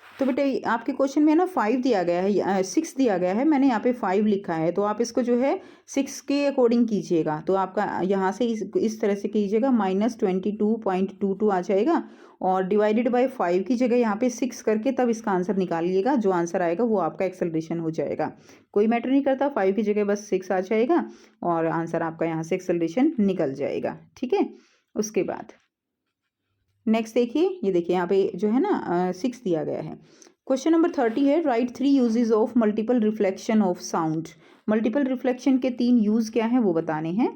तो बेटे आपके क्वेश्चन में ना 5 दिया गया है, 6 दिया गया है, मैंने यहाँ पे 5 लिखा है। तो आप इसको जो है 6 के अकॉर्डिंग कीजिएगा। तो आपका यहाँ से इस तरह से कीजिएगा, -22.22 आ जाएगा और डिवाइडेड बाय 5 की जगह यहाँ पे 6 करके तब इसका आंसर निकालिएगा। जो आंसर आएगा वो आपका एक्सेलरेशन हो जाएगा। कोई मैटर नहीं करता, 5 की जगह बस 6 आ जाएगा और आंसर आपका यहाँ से एक्सेलरेशन निकल जाएगा, ठीक है। उसके बाद नेक्स्ट देखिए, ये देखिए यहाँ पे जो है ना 6 दिया गया है। क्वेश्चन नंबर 30 है, right 3 uses of multiple reflection of sound. Multiple reflection के 3 यूज क्या हैं वो बताने हैं।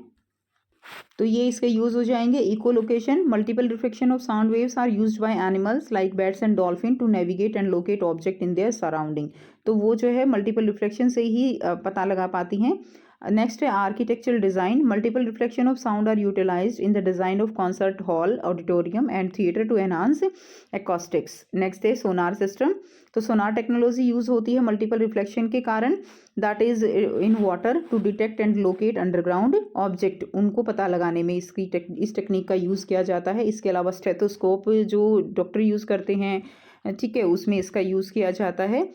तो ये इसके यूज हो जाएंगे। Echolocation, multiple reflection of sound waves are used by animals like bats and dolphin to navigate and locate object in their surrounding. तो वो जो है मल्टीपल रिफ्लेक्शन से ही पता लगा पाती हैं। नेक्स्ट है architectural design, multiple reflection of sound are utilised in the design of concert hall, auditorium and theatre to enhance acoustics. Next है सोनार सिस्टम, तो सोनार टेक्नोलॉजी यूज होती है मल्टीपल रिफ्लेक्शन के कारण, that is in water to detect and locate underground object, उनको पता लगाने में इस टेक्निक का यूज किया जाता है। इसके अलावा स्टेथोस्कोप जो डॉक्टर यूज करते हैं, ठीक है, उसमें इसका यूज किया जाता है।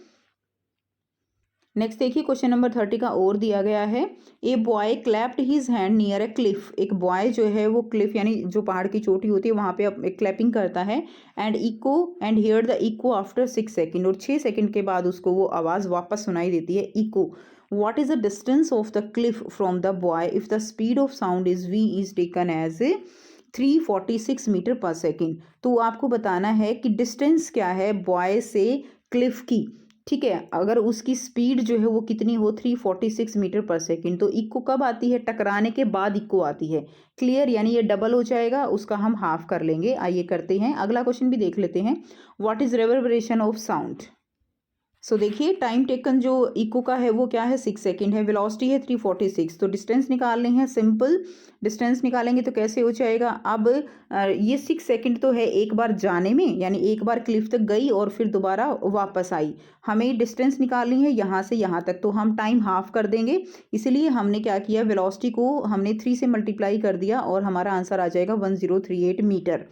नेक्स्ट देखिए क्वेश्चन नंबर 30 का और दिया गया है, a boy clapped his hand near A Cliff. एक बॉय जो है वो क्लिफ यानी जो पहाड़ की चोटी होती है वहां पे क्लैपिंग करता है, and hear the echo after 6 second, और 6 सेकेंड के बाद उसको वो आवाज वापस सुनाई देती है, echo. What is the distance of the cliff from the boy if the speed of sound is V is taken as 346 metre per second. तो आपको बताना है कि डिस्टेंस क्या है बॉय से क्लिफ की, ठीक है। अगर उसकी स्पीड जो है वो कितनी हो 346 मीटर पर सेकेंड, तो इको कब आती है, टकराने के बाद इको आती है। क्लियर, यानी ये डबल हो जाएगा, उसका हम हाफ कर लेंगे। आइए करते हैं, अगला क्वेश्चन भी देख लेते हैं। What is reverberation of sound. So देखिए टाइम टेकन जो इको का है वो क्या है 6 सेकेंड है, वेलोसिटी है 346। तो डिस्टेंस निकालनी है, सिंपल डिस्टेंस निकालेंगे तो कैसे हो जाएगा। अब ये 6 सेकेंड तो है एक बार जाने में, यानी एक बार क्लिफ तक गई और फिर दोबारा वापस आई। हमें डिस्टेंस निकालनी है यहाँ से यहाँ तक, तो हम टाइम हाफ कर देंगे। इसलिए हमने क्या किया, वेलोसिटी को हमने 3 से मल्टीप्लाई कर दिया और हमारा आंसर आ जाएगा 1038 मीटर।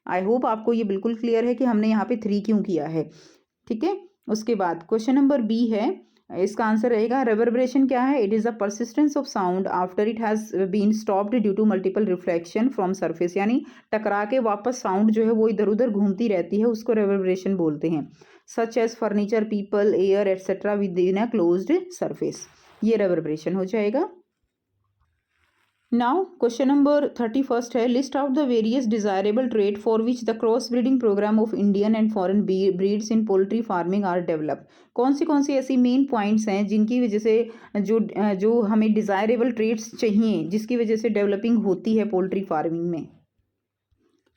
आई होप आपको ये बिल्कुल क्लियर है कि हमने यहाँ पे 3 क्यों किया है, ठीक है। उसके बाद क्वेश्चन नंबर बी है, इसका आंसर रहेगा रिवर्बरेशन क्या है, it is the persistence of sound after it has been stopped due to multiple reflection from surface, यानी टकरा के वापस साउंड जो है वो इधर उधर घूमती रहती है, उसको रिवर्बरेशन बोलते हैं। Such as furniture, people, air etcetera within a closed surface, ये रिवर्बरेशन हो जाएगा। नाउ क्वेश्चन नंबर 31 है, list out the various desirable trait for which the cross breeding programme of Indian and foreign breeds in poultry farming are develop. कौन सी ऐसी main points हैं जिनकी वजह से जो हमें डिजायरेबल ट्रेड्स चाहिए, जिसकी वजह से डेवलपिंग होती है पोल्ट्री फार्मिंग में।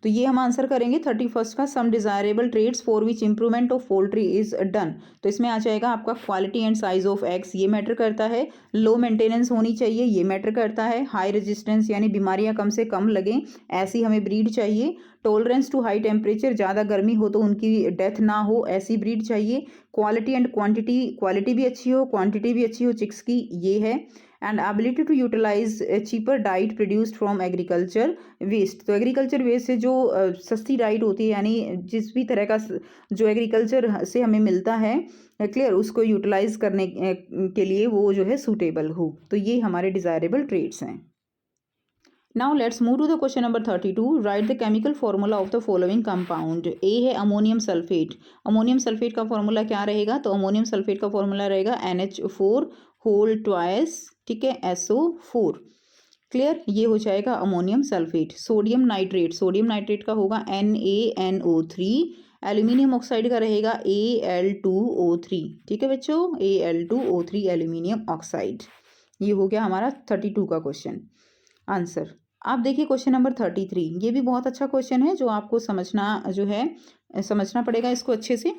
तो ये हम आंसर करेंगे 31 का, some desirable traits for which improvement of poultry is done. तो इसमें आ जाएगा आपका quality and size of eggs, ये मैटर करता है। लो मेंटेनेंस होनी चाहिए, ये मैटर करता है। हाई रेजिस्टेंस यानी बीमारियां कम से कम लगें, ऐसी हमें ब्रीड चाहिए। टॉलरेंस टू हाई टेम्परेचर, ज़्यादा गर्मी हो तो उनकी डेथ ना हो, ऐसी ब्रीड चाहिए। क्वालिटी एंड क्वांटिटी, क्वालिटी भी अच्छी हो क्वांटिटी भी अच्छी हो चिक्स की, ये है। And ability to utilise cheaper diet produced from agriculture waste. तो एग्रीकल्चर वेस्ट से जो सस्ती डाइट होती है, यानी जिस भी तरह का जो एग्रीकल्चर से हमें मिलता है, क्लियर, उसको यूटिलाइज करने के लिए वो जो है सूटेबल हो। तो ये हमारे डिजायरेबल ट्रेड्स हैं। Now let's move to the question number 32। Write the chemical formula of the following compound. A है अमोनियम सल्फेट। अमोनियम सल्फेट का फॉर्मूला क्या रहेगा, तो अमोनियम सल्फेट का फॉर्मूला रहेगा NH4 होल ट्वाइस, ठीक है, SO4। क्लियर, ये हो जाएगा अमोनियम सल्फेट। सोडियम नाइट्रेट का होगा NaNO3। एल्यूमिनियम ऑक्साइड का रहेगा Al2O3, ठीक है बच्चों, Al2O3 एल्यूमिनियम ऑक्साइड। ये हो गया हमारा 32 का क्वेश्चन आंसर। आप देखिए क्वेश्चन नंबर 33, ये भी बहुत अच्छा क्वेश्चन है जो आपको समझना पड़ेगा इसको अच्छे से।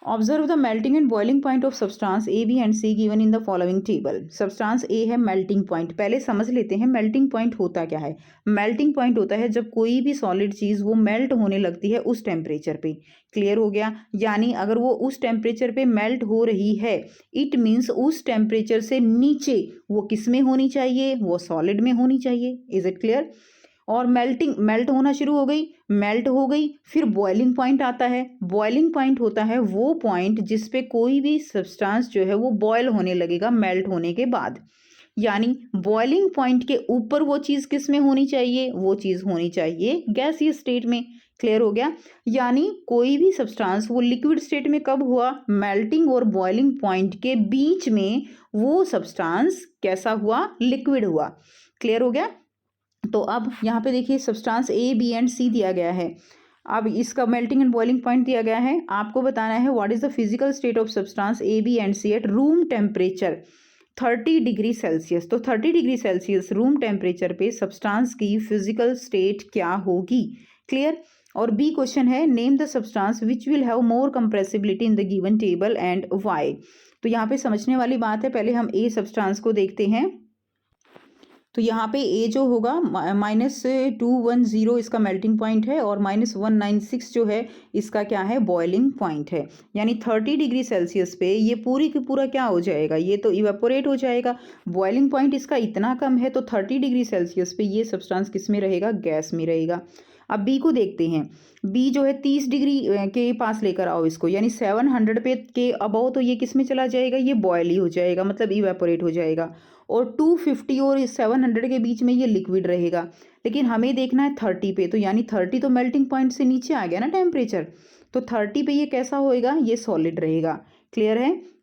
Observe the melting and boiling point of substance A B and C given in the following table. Substance A है मेल्टिंग पॉइंट। पहले समझ लेते हैं मेल्टिंग पॉइंट होता क्या है। मेल्टिंग पॉइंट होता है जब कोई भी सॉलिड चीज वो मेल्ट होने लगती है उस टेम्परेचर पे। क्लियर हो गया। यानी अगर वो उस टेम्परेचर पे मेल्ट हो रही है, इट मीन्स उस टेम्परेचर से नीचे वो किस में होनी चाहिए, वो सॉलिड में होनी चाहिए। Is it clear. और मेल्ट होना शुरू हो गई, मेल्ट हो गई, फिर बॉइलिंग पॉइंट आता है। बॉइलिंग पॉइंट होता है वो पॉइंट जिस पे कोई भी सब्सटेंस जो है वो बॉयल होने लगेगा मेल्ट होने के बाद। यानी बॉइलिंग पॉइंट के ऊपर वो चीज किस में होनी चाहिए, वो चीज होनी चाहिए गैसीय स्टेट में। क्लियर हो गया। यानी कोई भी सब्सटेंस वो लिक्विड स्टेट में कब हुआ, मेल्टिंग और बॉइलिंग पॉइंट के बीच में वो सब्सटेंस कैसा हुआ, लिक्विड हुआ। क्लियर हो गया। तो अब यहाँ पे देखिए सब्सटेंस ए बी एंड सी दिया गया है। अब इसका मेल्टिंग एंड बॉइलिंग पॉइंट दिया गया है। आपको बताना है what is the physical state of substance A B and C at room temperature 30 degree Celsius. तो 30 डिग्री सेल्सियस रूम टेम्परेचर पे सब्सटेंस की फिजिकल स्टेट क्या होगी। क्लियर। और बी क्वेश्चन है name the substance which will have more compressibility in the given table and why. तो यहाँ पे समझने वाली बात है, पहले हम ए सब्सटेंस को देखते हैं। तो यहाँ पे ए जो होगा -210 इसका मेल्टिंग पॉइंट है और -196 जो है इसका क्या है, बॉइलिंग पॉइंट है। यानी 30 डिग्री सेल्सियस पे ये पूरी की पूरा क्या हो जाएगा, ये तो इवेपोरेट हो जाएगा। बॉइलिंग पॉइंट इसका इतना कम है तो 30 डिग्री सेल्सियस पे ये सब्सटेंस किस में रहेगा, गैस में रहेगा। अब बी को देखते हैं। बी जो है 30 डिग्री के पास लेकर आओ इसको, यानी 700 पे के अबव तो ये किस में चला जाएगा, ये बॉयल ही हो जाएगा, मतलब इवेपोरेट हो जाएगा। और 250 और 700 के बीच में ये लिक्विड रहेगा। लेकिन हमें देखना है 30 पे, तो यानी 30 तो मेल्टिंग पॉइंट से नीचे आ गया ना टेम्परेचर, तो 30 पे ये कैसा होएगा, ये सॉलिड रहेगा। क्लियर है।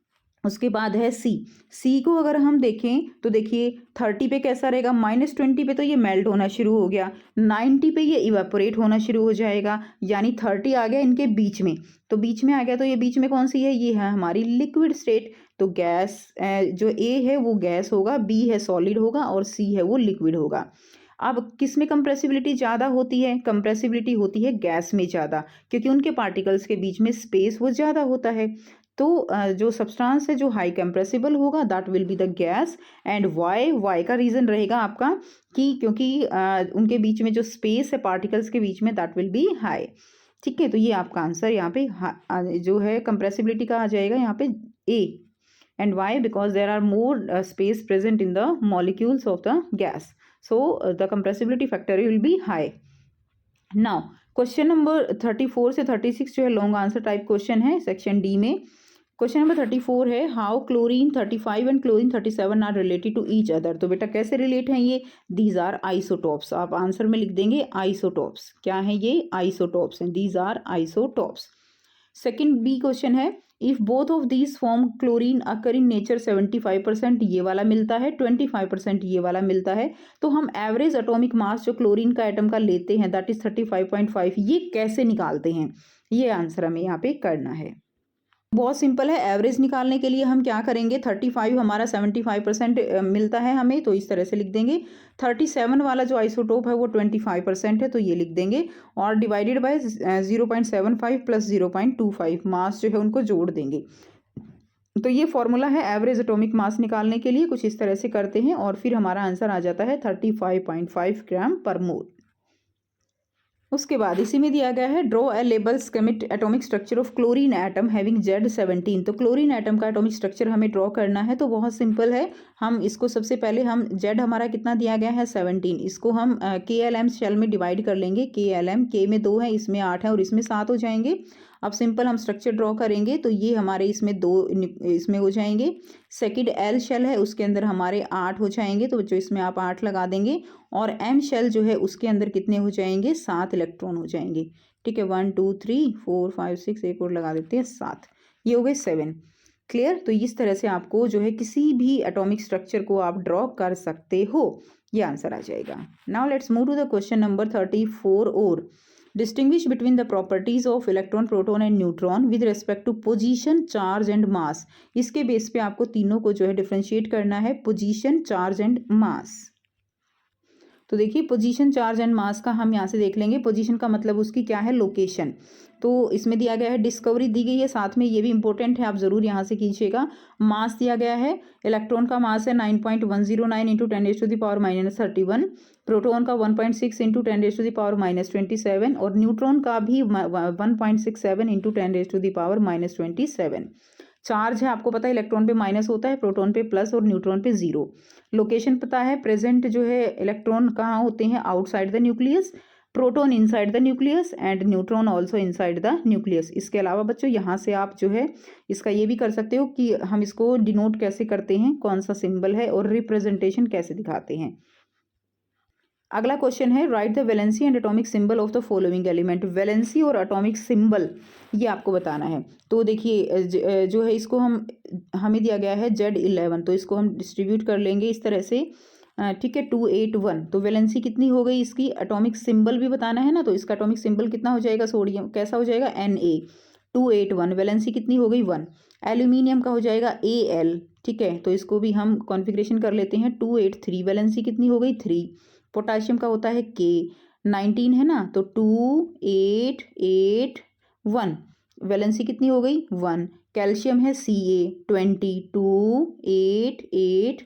उसके बाद है सी। सी को अगर हम देखें तो देखिए 30 पे कैसा रहेगा, -20 पे तो ये मेल्ट होना शुरू हो गया, 90 पे ये इवेपोरेट होना शुरू हो जाएगा। यानी 30 आ गया इनके बीच में, तो बीच में आ गया, तो ये बीच में कौन सी है, ये है हमारी लिक्विड स्टेट। तो गैस जो ए है वो गैस होगा, बी है सॉलिड होगा और सी है वो लिक्विड होगा। अब किस में कंप्रेसिबिलिटी ज़्यादा होती है, कंप्रेसिबिलिटी होती है गैस में ज़्यादा, क्योंकि उनके पार्टिकल्स के बीच में स्पेस वो ज़्यादा होता है। तो जो सब्सटेंस है जो हाई कंप्रेसिबल होगा that will be the gas. And why का रीज़न रहेगा आपका कि क्योंकि उनके बीच में जो स्पेस है पार्टिकल्स के बीच में दैट विल बी हाई। ठीक है, तो ये आपका आंसर यहाँ पे जो है कंप्रेसिबिलिटी का आ जाएगा यहाँ पे ए। And why? Because there are more space present in the molecules of the gas. So the compressibility factor will be high. Now question number 34 से 36 जो है लॉन्ग आंसर टाइप क्वेश्चन है सेक्शन डी में। Question number 34 है how chlorine 35 and chlorine 37 are related to each other. तो बेटा कैसे relate हैं ये, दीज आर आइसोटॉप्स। आप आंसर में लिख देंगे आइसोटॉप्स। क्या है ये, आइसोटॉप्स हैं, these are isotopes. Second B question है if both of these form chlorine occur in nature 75% ये वाला मिलता है, 25% ये वाला मिलता है, तो हम एवरेज एटॉमिक मास जो क्लोरीन का एटम का लेते हैं दैट इज 35.5, ये कैसे निकालते हैं, ये आंसर हमें यहाँ पे करना है। बहुत सिंपल है। एवरेज निकालने के लिए हम क्या करेंगे, 35 हमारा 75% मिलता है हमें, तो इस तरह से लिख देंगे। 37 वाला जो आइसोटोप है वो 25% है, तो ये लिख देंगे। और डिवाइडेड बाय 0.75 प्लस 0.25 मास जो है उनको जोड़ देंगे। तो ये फॉर्मूला है एवरेज एटॉमिक मास निकालने के लिए, कुछ इस तरह से करते हैं और फिर हमारा आंसर आ जाता है 35.5 ग्राम पर मोल। उसके बाद इसी में दिया गया है draw a label schematic atomic structure of chlorine atom having Z17। तो क्लोरीन एटम का एटॉमिक स्ट्रक्चर हमें ड्रॉ करना है, तो बहुत सिंपल है। हम इसको सबसे पहले हम Z हमारा कितना दिया गया है 17, इसको हम KLM शेल में डिवाइड कर लेंगे। KLM K में 2 है, इसमें 8 है और इसमें 7 हो जाएंगे। अब सिंपल हम स्ट्रक्चर ड्रॉ करेंगे तो ये हमारे इसमें 2 इसमें हो जाएंगे। सेकंड L शेल है उसके अंदर हमारे 8 हो जाएंगे, तो बच्चों इसमें आप 8 लगा देंगे। और M शेल जो है उसके अंदर कितने हो जाएंगे, 7 इलेक्ट्रॉन हो जाएंगे। ठीक है, 1 2 3 4 5 6, एक और लगा देते हैं 7, ये हो गए 7। क्लियर। तो इस तरह से आपको जो है किसी भी एटॉमिक स्ट्रक्चर को आप ड्रॉ कर सकते हो, ये आंसर आ जाएगा। Now let's move to the question number 34 और distinguish between the properties of electron, proton and neutron with respect to position, charge and mass. इसके बेस पे आपको तीनों को जो है डिफ्रेंशिएट करना है, पोजीशन, चार्ज एंड मास। तो देखिए पोजीशन, चार्ज एंड मास का हम यहाँ से देख लेंगे। पोजीशन का मतलब उसकी क्या है, लोकेशन। तो इसमें दिया गया है डिस्कवरी दी गई है, साथ में ये भी इंपॉर्टेंट है, आप जरूर यहाँ से कीजिएगा। मास दिया गया है, इलेक्ट्रॉन का मास है 9.109 इंटू 10⁻⁻31, प्रोटॉन का 1.6 इंटू 10⁻⁻27 और न्यूट्रॉन का भी 1.67 इंटू 10⁻⁻27। चार्ज है, आपको पता है इलेक्ट्रॉन पे माइनस होता है, प्रोटॉन पे प्लस और न्यूट्रॉन पे जीरो। लोकेशन पता है, प्रेजेंट जो है इलेक्ट्रॉन कहाँ होते हैं, outside the nucleus, proton inside the nucleus and neutron also inside the nucleus. इसके अलावा बच्चों यहाँ से आप जो है इसका ये भी कर सकते हो कि हम इसको डिनोट कैसे करते हैं, कौन सा सिंबल है और रिप्रेजेंटेशन कैसे दिखाते हैं। अगला क्वेश्चन है, write the valency and atomic symbol of the following element. Valency और एटॉमिक सिंबल ये आपको बताना है। तो देखिए जो है इसको हमें दिया गया है Z11, तो इसको हम डिस्ट्रीब्यूट कर लेंगे इस तरह से, ठीक है, 281। तो वैलेंसी कितनी हो गई इसकी, एटॉमिक सिंबल भी बताना है ना, तो इसका एटॉमिक सिंबल कितना हो जाएगा, सोडियम कैसा हो जाएगा, Na। 281 वैलेंसी कितनी हो गई, 1। एल्यूमिनियम का हो जाएगा Al, ठीक है, तो इसको भी हम कॉन्फ़िगरेशन कर लेते हैं। 283 वैलेंसी कितनी हो गई, 3। पोटाशियम का होता है K, 19 है ना, तो 2881 वैलेंसी कितनी हो गई, 1। कैल्शियम है Ca, 2288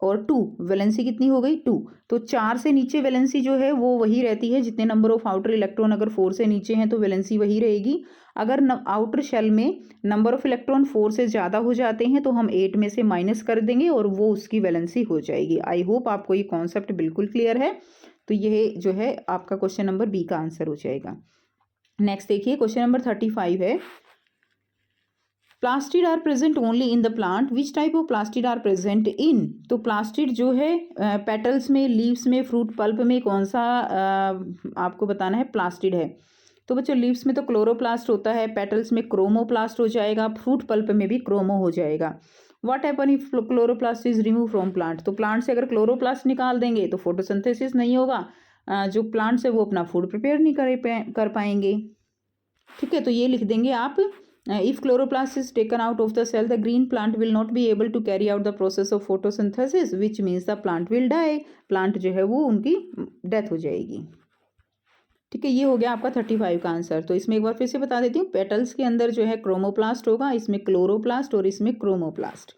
और 2 वैलेंसी कितनी हो गई, 2। तो 4 से नीचे वैलेंसी जो है वो वही रहती है, जितने नंबर ऑफ आउटर इलेक्ट्रॉन अगर 4 से नीचे हैं तो वैलेंसी वही रहेगी। अगर आउटर शेल में नंबर ऑफ इलेक्ट्रॉन 4 से ज़्यादा हो जाते हैं तो हम 8 में से माइनस कर देंगे और वो उसकी वैलेंसी हो जाएगी। आई होप आपको ये कॉन्सेप्ट बिल्कुल क्लियर है। तो यह जो है आपका क्वेश्चन नंबर बी का आंसर हो जाएगा। नेक्स्ट देखिए क्वेश्चन नंबर 35 है, plastid are present only in the plant, which type of plastid are present in. तो प्लास्टिड जो है पेटल्स में, लीव्स में, फ्रूट पल्प में कौन सा आपको बताना है प्लास्टिड है। तो बच्चों लीव्स में तो क्लोरोप्लास्ट होता है, पेटल्स में क्रोमोप्लास्ट हो जाएगा, फ्रूट पल्प में भी क्रोमो हो जाएगा। What happen if chloroplast is remove from plant. तो प्लांट से अगर क्लोरोप्लास्ट निकाल देंगे तो फोटोसिंथेसिस नहीं होगा, जो प्लांट्स है वो अपना फूड प्रिपेयर नहीं कर पाएंगे। ठीक है, तो ये लिख देंगे आप, if chloroplast is taken out of the cell, the green plant will not be able to carry out the process of photosynthesis, which means the plant will die। Plant जो है वो उनकी डेथ हो जाएगी। ठीक है, ये हो गया आपका 35 का आंसर। तो इसमें एक बार फिर से बता देती हूँ, पेटल्स के अंदर जो है क्रोमोप्लास्ट होगा, इसमें क्लोरोप्लास्ट और इसमें क्रोमोप्लास्ट।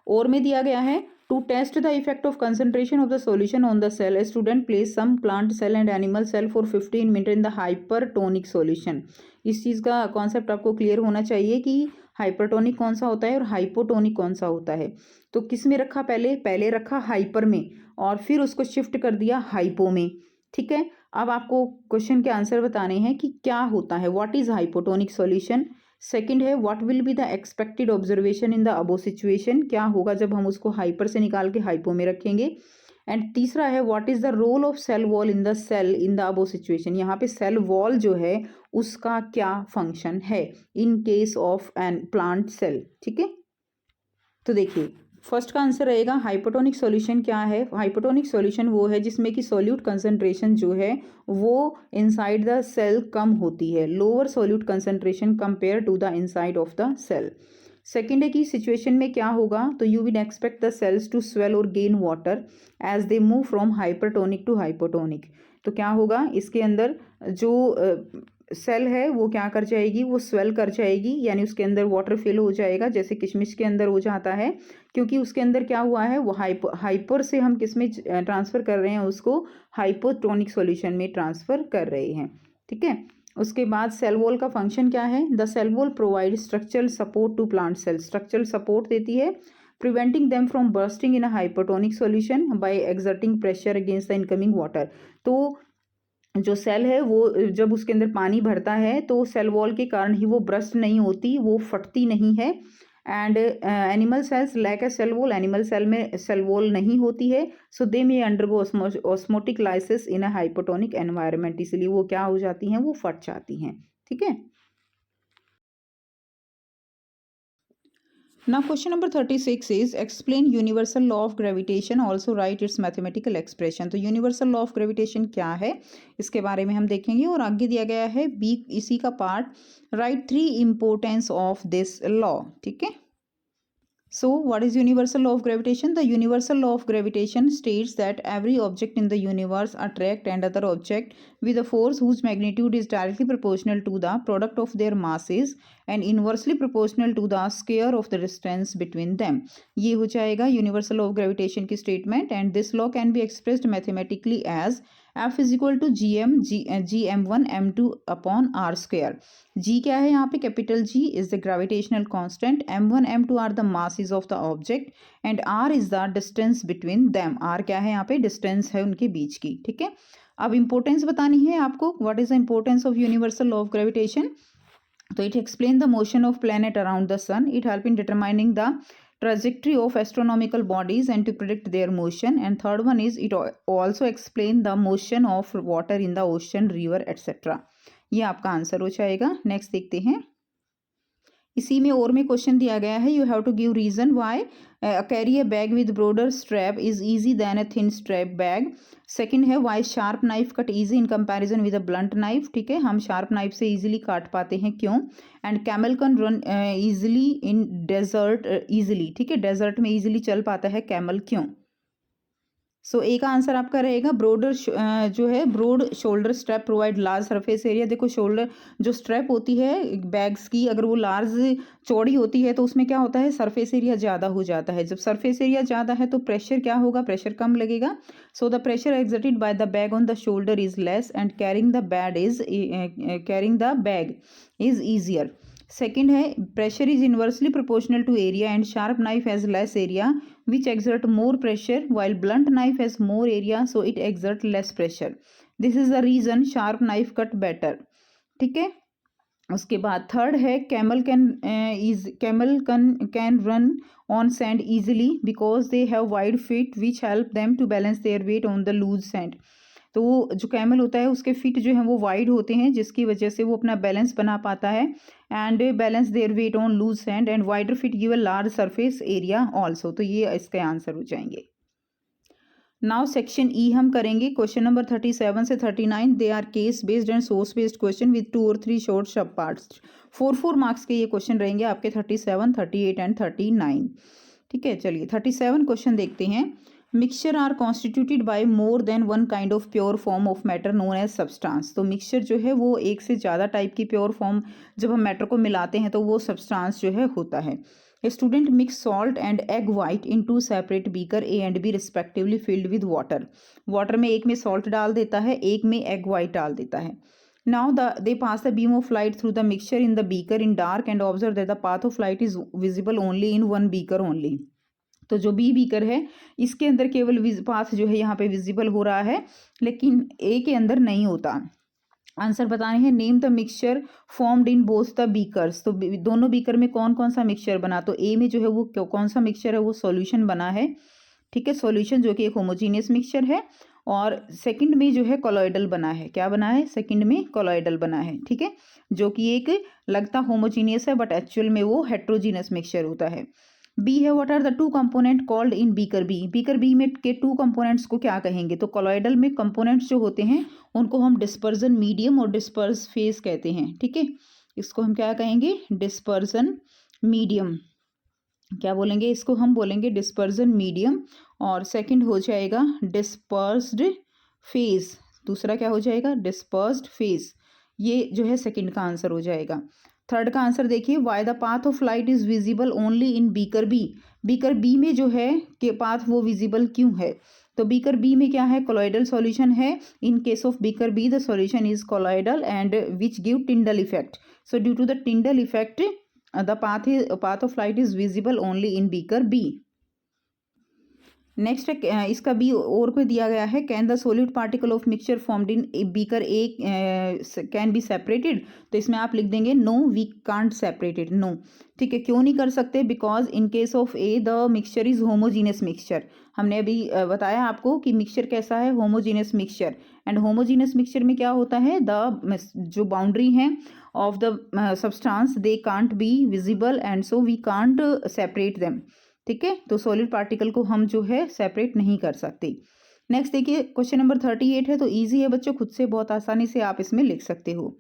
और में दिया गया है, to test the effect of concentration of the solution on the cell, a student place some plant cell and animal cell for 15 minutes in the hypertonic solution। इस चीज़ का कॉन्सेप्ट आपको क्लियर होना चाहिए कि हाइपरटोनिक कौन सा होता है और हाइपोटोनिक कौन सा होता है। तो किस में रखा, पहले रखा हाइपर में और फिर उसको शिफ्ट कर दिया हाइपो में। ठीक है, अब आपको क्वेश्चन के आंसर बताने हैं कि क्या होता है, what is hypotonic solution. Second है, what will be the expected observation in the above situation, क्या होगा जब हम उसको हाइपर से निकाल के हाइपो में रखेंगे। एंड तीसरा है, what is the role of cell wall in the cell in the above situation, यहाँ पे सेल वॉल जो है उसका क्या फंक्शन है in case of an plant cell. ठीक है, तो देखिए फर्स्ट का आंसर रहेगा हाइपोटोनिक सॉल्यूशन क्या है। हाइपोटोनिक सॉल्यूशन वो है जिसमें कि सॉल्यूट कंसंट्रेशन जो है वो इनसाइड द सेल कम होती है, lower solute concentration compare to the inside of the cell. Second है कि सिचुएशन में क्या होगा, तो you will expect the cells to swell और gain water as they move from hypertonic to hypotonic. तो क्या होगा, इसके अंदर जो सेल है वो क्या कर जाएगी, वो स्वेल कर जाएगी, यानी उसके अंदर वाटर फिल हो जाएगा, जैसे किशमिश के अंदर हो जाता है, क्योंकि उसके अंदर क्या हुआ है, वो हाइपर से हम किस में ट्रांसफ़र कर रहे हैं, उसको हाइपोटोनिक सॉल्यूशन में ट्रांसफ़र कर रहे हैं। ठीक है, उसके बाद सेल वॉल का फंक्शन क्या है, the cell wall provide structural support to plant cell, structural support देती है, preventing them from bursting in a hypotonic solution by exerting pressure against the incoming water. तो जो सेल है वो जब उसके अंदर पानी भरता है तो सेल वॉल के कारण ही वो ब्रस्ट नहीं होती, वो फटती नहीं है। And animal cells lack a cell wall, animal cell में सेल वॉल नहीं होती है, so they may undergo osmotic lysis in a hypotonic environment, इसलिए वो क्या हो जाती हैं, वो फट जाती हैं। ठीक है, Now question number 36 is explain universal law of gravitation, also write its mathematical expression. तो universal law of gravitation क्या है इसके बारे में हम देखेंगे और आगे दिया गया है बी इसी का part write 3 importance of this law. ठीक है. So what is universal law of gravitation? The universal law of gravitation states that every object in the universe attract and other object with a force whose magnitude is directly proportional to the product of their masses and inversely proportional to the square of the distance between them. ये हो जाएगा universal law of gravitation की statement and this law can be expressed mathematically as F is equal to gm1 m2 upon r square. G क्या है यहाँ पे? Capital G is the gravitational constant, m1 m2 are the masses of the object and r is the distance between them. r क्या है यहाँ पे? Distance है उनके बीच की. ठीक है. अब इम्पोर्टेंस बतानी है आपको. What is the importance of universal law of gravitation? तो it explain the motion of planet around the sun. It help in determining the trajectory of astronomical bodies and to predict their motion. And third one is it also explain the motion of water in the ocean, river etc. ये आपका answer हो जाएगा. Next देखते हैं. इसी में और में क्वेश्चन दिया गया है. You have to give reason why carry a bag with broader strap is easy than a thin strap bag. Second है why sharp knife cut easy in comparison with a blunt knife. ठीक है, हम sharp knife से easily काट पाते हैं, क्यों? And camel can run easily in desert easily. ठीक है, डेजर्ट में इजीली चल पाता है कैमल, क्यों? सो एक आंसर आपका रहेगा ब्रॉडर जो है broad shoulder strap provide large surface area. देखो शोल्डर जो स्ट्रैप होती है बैग्स की, अगर वो लार्ज चौड़ी होती है तो उसमें क्या होता है? सरफेस एरिया ज़्यादा हो जाता है. जब सरफेस एरिया ज़्यादा है तो प्रेशर क्या होगा? प्रेशर कम लगेगा. So the pressure exerted by the bag on the shoulder is less and carrying the bag is easier. Second है pressure is inversely proportional to area and sharp knife has less area which exert more pressure while blunt knife has more area so it exert less pressure. This is the reason sharp knife cut better. ठीक है. उसके बाद third है camel can run on sand easily because they have wide feet which help them to balance their weight on the loose sand. तो वो जो camel होता है उसके फीट जो है वो वाइड होते हैं जिसकी वजह से वो अपना बैलेंस बना पाता है and balance their weight on loose sand and wider feet give a large surface area also. तो ये इसके आंसर हो जाएंगे. नाउ सेक्शन ई हम करेंगे. क्वेश्चन नंबर 37 से 39 they are case based and source based question with 2 और 3 short सब पार्ट्स. 4 मार्क्स के ये क्वेश्चन रहेंगे आपके 37, 38 एंड 39. ठीक है, चलिए 37 क्वेश्चन देखते हैं. Mixture are constituted by more than one kind of pure form of matter known as substance. तो मिक्सचर जो है वो एक से ज़्यादा टाइप की प्योर फॉर्म जब हम मैटर को मिलाते हैं तो वो सब्सटेंस जो है होता है. Student mix salt and egg white in 2 separate beaker A and B respectively filled with water. Water में एक में सॉल्ट डाल देता है, एक में एग वाइट डाल देता है. Now they pass the beam of light through the mixture in the beaker in dark and observe that the path of light is visible only in one beaker only. तो जो B beaker है इसके अंदर केवल path जो है यहाँ पे विजिबल हो रहा है लेकिन ए के अंदर नहीं होता. आंसर बताने हैं. Name the mixture formed in both the beakers. तो दोनों बीकर में कौन कौन सा मिक्सचर बना? तो ए में जो है वो कौन सा मिक्सचर है? वो सॉल्यूशन बना है. ठीक है, सॉल्यूशन जो कि एक होमोजीनियस मिक्सचर है. और सेकंड में जो है कोलॉइडल बना है. क्या बना है? सेकंड में कोलॉइडल बना है. ठीक है, जो कि एक लगता होमोजीनियस है बट एक्चुअल में वो हेट्रोजीनियस मिक्सचर होता है. बी है what are the 2 component called in beaker B. Beaker B में के 2 कंपोनेंट्स को क्या कहेंगे? तो कोलॉइडल में कंपोनेंट्स जो होते हैं उनको हम डिस्पर्जन मीडियम और डिस्पर्स फेज कहते हैं. ठीक है, इसको हम क्या कहेंगे? Dispersion medium. क्या बोलेंगे इसको? हम बोलेंगे डिस्पर्जन मीडियम. और सेकंड हो जाएगा डिस्पर्स्ड फेज. दूसरा क्या हो जाएगा? Dispersed phase. ये जो है सेकंड का आंसर हो जाएगा. थर्ड का आंसर देखिए. Why the path of light is visible only in beaker B. Beaker B में जो है के पाथ वो विजिबल क्यों है? तो बीकर बी में क्या है? कोलॉइडल सॉल्यूशन है. In case of beaker B the solution is colloidal and which give Tyndall effect. So due to the Tyndall effect the path of light is visible only in beaker B. Next इसका B और को दिया गया है. Can the solute particle of mixture formed in beaker A can be separated. तो इसमें आप लिख देंगे no we can't separated. No. ठीक है, क्यों नहीं कर सकते? Because in case of A the mixture is homogeneous mixture. हमने अभी बताया आपको कि मिक्सचर कैसा है? Homogeneous mixture. And homogeneous mixture में क्या होता है? द जो बाउंड्री है of the substance, they can't be visible and so we can't separate them. ठीक है, तो सॉलिड पार्टिकल को हम जो है सेपरेट नहीं कर सकते. नेक्स्ट देखिए क्वेश्चन नंबर 38 है, तो इजी है बच्चों, खुद से बहुत आसानी से आप इसमें लिख सकते हो.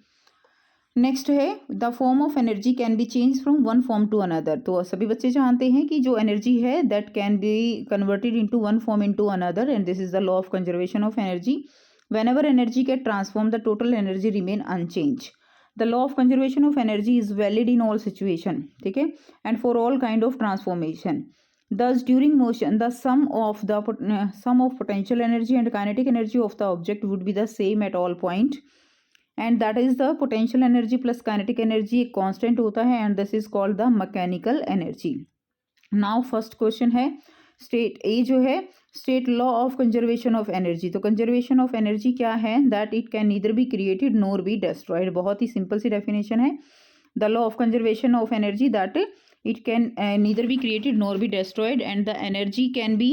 नेक्स्ट है the form of energy can be change from one form to another. तो सभी बच्चे जानते हैं कि जो एनर्जी है that can be converted into one form into another and this is the law of conservation of energy. Whenever energy get transform the total energy remain unchange. The law of conservation of energy is valid in all situation. ठीक है, and for all kind of transformation. Thus, during motion, the sum of potential energy and kinetic energy of the object would be the same at all point, and that is the potential energy plus kinetic energy एक constant होता है, and this is called the mechanical energy. Now, first question है state A जो है state law of conservation of energy. तो conservation of energy क्या है? That it can neither be created nor be destroyed. बहुत ही simple सी definition है. The law of conservation of energy that it can neither be created nor be destroyed and the energy can be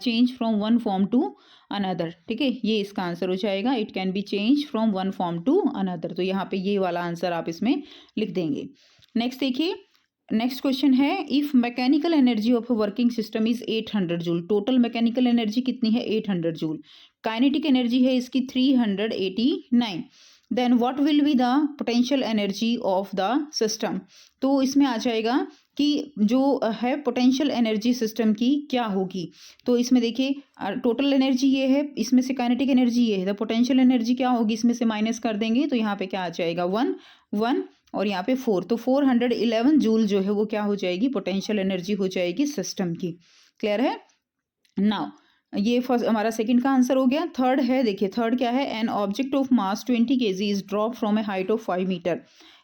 changed from one form to another. ठीक है, ये इसका answer हो जाएगा. It can be changed from one form to another. तो यहाँ पे ये वाला आंसर आप इसमें लिख देंगे. नेक्स्ट देखिए, नेक्स्ट क्वेश्चन है if mechanical energy of a working system is 800 joule. Total mechanical energy कितनी है? 800 जूल. काइनेटिक एनर्जी है इसकी 389. Then what will be the potential energy of the system. तो इसमें आ जाएगा कि जो है पोटेंशियल एनर्जी सिस्टम की क्या होगी. तो इसमें देखिए टोटल एनर्जी ये है, इसमें से काइनेटिक एनर्जी ये है, तो पोटेंशियल एनर्जी क्या होगी इसमें से माइनस कर देंगे तो यहाँ पे क्या आ जाएगा 1 और यहाँ पे 4. तो 411 जूल जो है वो क्या हो जाएगी? पोटेंशियल एनर्जी हो जाएगी सिस्टम की. क्लियर है? नाउ ये फर्स्ट हमारा सेकंड का आंसर हो गया. थर्ड है, देखिए थर्ड क्या है? An object of mass 20 kg is drop from a height of 5 metre.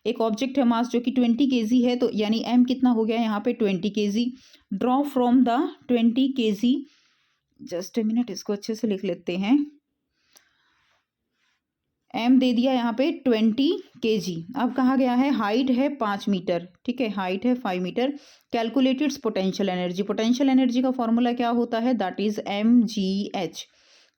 एक ऑब्जेक्ट है मास जो कि 20 kg है, तो यानी m कितना हो गया यहाँ पे 20 kg. Drop from the 20 kg. Just a minute, इसको अच्छे से लिख लेते हैं. m दे दिया यहाँ पे 20 kg. अब कहा गया है हाइट है 5 मीटर. ठीक है, हाइट है 5 metre. Calculated potential energy. Potential energy का फॉर्मूला क्या होता है? That is mgh.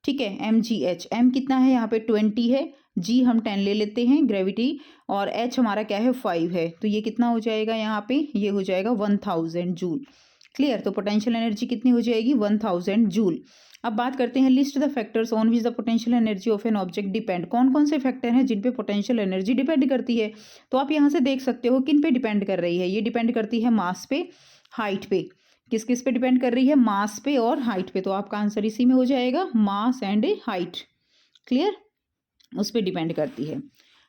ठीक है, mgh. m कितना है यहाँ पे 20 है, g हम 10 ले लेते हैं ग्रेविटी, और h हमारा क्या है 5 है. तो ये कितना हो जाएगा यहाँ पे? ये हो जाएगा 1000 जूल. क्लियर? तो पोटेंशियल एनर्जी कितनी हो जाएगी? 1000 जूल. अब बात करते हैं list the factors on which the potential energy of an object depend. कौन कौन से फैक्टर हैं जिन पे पोटेंशियल एनर्जी डिपेंड करती है. तो आप यहाँ से देख सकते हो किन पे डिपेंड कर रही है. ये डिपेंड करती है मास पे, हाइट पे. किस किस पे डिपेंड कर रही है? मास पे और हाइट पे. तो आपका आंसर इसी में हो जाएगा, मास एंड हाइट. क्लियर? उस पर डिपेंड करती है.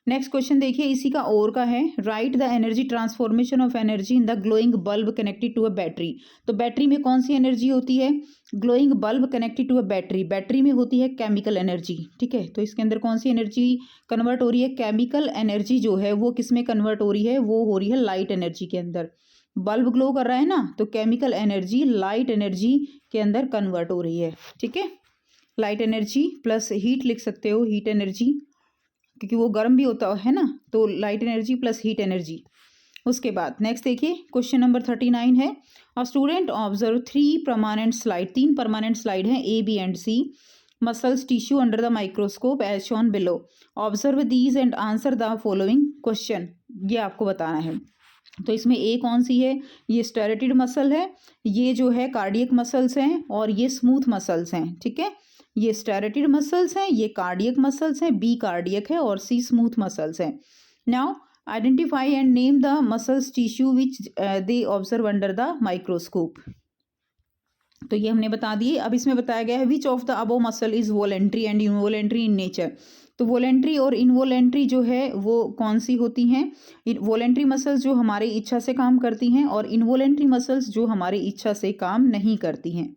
नेक्स्ट क्वेश्चन देखिए, इसी का और का है. Write the energy transformation of energy in the glowing bulb connected to a battery. तो बैटरी में कौन सी एनर्जी होती है? Glowing bulb connected to a battery. Battery में होती है केमिकल एनर्जी. ठीक है, तो इसके अंदर कौन सी एनर्जी कन्वर्ट हो रही है? केमिकल एनर्जी जो है वो किस में कन्वर्ट हो रही है? वो हो रही है लाइट एनर्जी के अंदर. बल्ब ग्लो कर रहा है ना, तो केमिकल एनर्जी लाइट एनर्जी के अंदर कन्वर्ट हो रही है. ठीक है, लाइट एनर्जी प्लस हीट लिख सकते हो, हीट एनर्जी, क्योंकि वो गर्म भी होता है ना, तो light energy plus heat energy. उसके बाद नेक्स्ट देखिए क्वेश्चन नंबर 39 है. A student observe 3 permanent slide. 3 permanent slide हैं A, B and C. Muscles tissue under the microscope as shown below. Observe these and answer the following question. ये आपको बताना है. तो इसमें A कौन सी है? ये स्टेरेटिड मसल है, ये जो है कार्डियक मसल्स हैं, और ये स्मूथ मसल्स हैं. ठीक है, ये स्टेरेटिड मसल्स हैं, ये कार्डियक मसल्स हैं, B कार्डियक है और C स्मूथ मसल्स हैं. Now identify and name the muscles tissue which they observe under the microscope. तो ये हमने बता दिए. अब इसमें बताया गया है which of the above muscle is voluntary and involuntary in nature. तो वॉलेंट्री और इनवॉलेंट्री जो है वो कौन सी होती हैं? वॉलेंट्री मसल्स जो हमारी इच्छा से काम करती हैं, और इनवॉलेंट्री मसल्स जो हमारी इच्छा से काम नहीं करती हैं.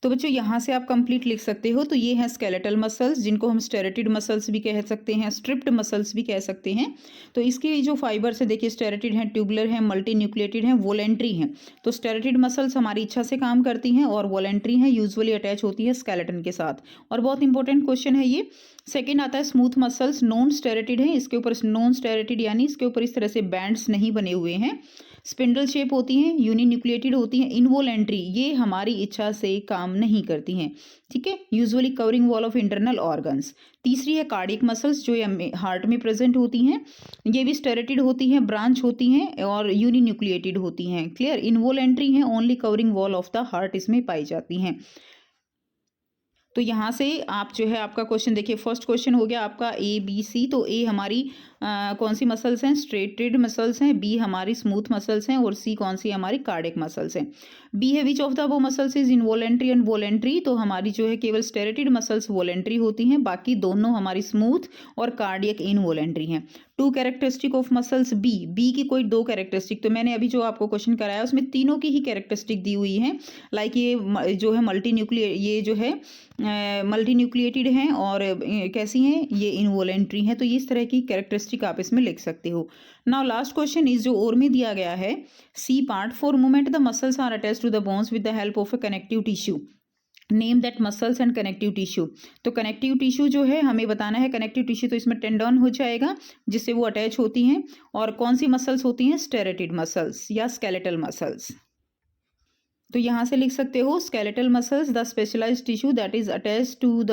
तो बच्चों यहाँ से आप कंप्लीट लिख सकते हो. तो ये हैं स्केलेटल मसल्स, जिनको हम स्टेरेटिड मसल्स भी कह सकते हैं, स्ट्रिप्ड मसल्स भी कह सकते हैं. तो इसके जो फाइबर्स है देखिए, स्टेरेटिड हैं, ट्यूबुलर हैं, मल्टी न्यूक्लिएटेड हैं, वॉलेंट्री हैं. तो स्टेरेटिड मसल्स हमारी इच्छा से काम करती हैं, और वॉलेंट्री हैं, यूजुअली अटैच होती है स्केलेटन के साथ. और बहुत इंपॉर्टेंट क्वेश्चन है ये. सेकेंड आता है स्मूथ मसल्स. नॉन स्टेरेटिड है, इसके ऊपर नॉन स्टेरेटिड यानी इसके ऊपर इस तरह से बैंड्स नहीं बने हुए हैं. स्पिंडल शेप होती हैं, यूनिन्यूक्लिएटेड होती हैं, इनवोलेंट्री ये हमारी इच्छा से काम नहीं करती हैं, ठीक है। Usually covering wall of internal organs. तीसरी है कार्डियक मसल्स जो हार्ट में प्रेजेंट होती हैं, ये भी स्टेरेटेड होती हैं, ब्रांच होती हैं और यूनिन्यूक्लिएटेड होती हैं। क्लियर, इनवोलेंट्री हैं, only covering wall of the heart इसमें पाई जाती हैं। तो यहाँ से आप जो है आपका क्वेश्चन देखिए, फर्स्ट क्वेश्चन हो गया आपका ए बी सी। तो ए हमारी कौन सी मसल्स हैं, स्ट्रेटेड मसल्स हैं, बी हमारी स्मूथ मसल्स हैं और सी कौन सी हमारी कार्डियक मसल्स हैं। बी है विच ऑफ द वो muscles is involuntary and voluntary. तो हमारी जो है केवल स्टेरेटेड मसल्स वोलेंट्री होती हैं, बाकी दोनों हमारी स्मूथ और कार्डियक इनवोलेंट्री हैं। Two characteristic of muscles B की कोई दो कैरेक्टरिस्टिक, तो मैंने अभी जो आपको क्वेश्चन कराया उसमें तीनों की ही कैरेक्टरिस्टिक दी हुई है। लाइक ये जो है ये जो है मल्टी न्यूक्लिएटेड हैं और कैसी हैं, ये इनवोलेंट्री हैं। तो इस तरह की कैरेक्टरिस्टिक आप इसमें लिख सकते हो। नाउ लास्ट क्वेश्चन इज जो और में दिया गया है C part, for movement the muscles are attached to the bones with the help of a connective tissue, name that muscles and connective tissue. तो कनेक्टिव टिश्यू जो है हमें बताना है, कनेक्टिव टिश्यू तो इसमें टेंडन हो जाएगा जिससे वो अटैच होती हैं। और कौन सी मसल्स होती हैं, स्टेरेटेड मसल्स या स्केलेटल मसल्स। तो यहाँ से लिख सकते हो skeletal muscles the specialised tissue that is attached to the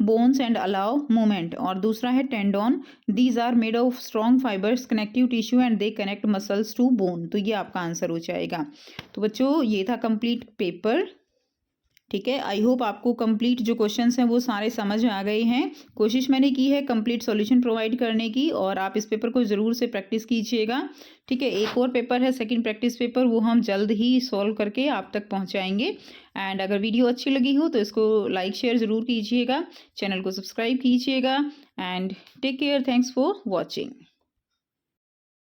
bones and allow movement. और दूसरा है tendon, these are made of strong fibres connective tissue and they connect muscles to bone. तो ये आपका आंसर हो जाएगा। तो बच्चों ये था कंप्लीट पेपर, ठीक है। आई होप आपको कंप्लीट जो क्वेश्चंस हैं वो सारे समझ आ गए हैं। कोशिश मैंने की है कंप्लीट सॉल्यूशन प्रोवाइड करने की और आप इस पेपर को ज़रूर से प्रैक्टिस कीजिएगा, ठीक है। एक और पेपर है सेकंड प्रैक्टिस पेपर, वो हम जल्द ही सॉल्व करके आप तक पहुंचाएंगे। एंड अगर वीडियो अच्छी लगी हो तो इसको लाइक शेयर ज़रूर कीजिएगा, चैनल को सब्सक्राइब कीजिएगा and take care, thanks for watching.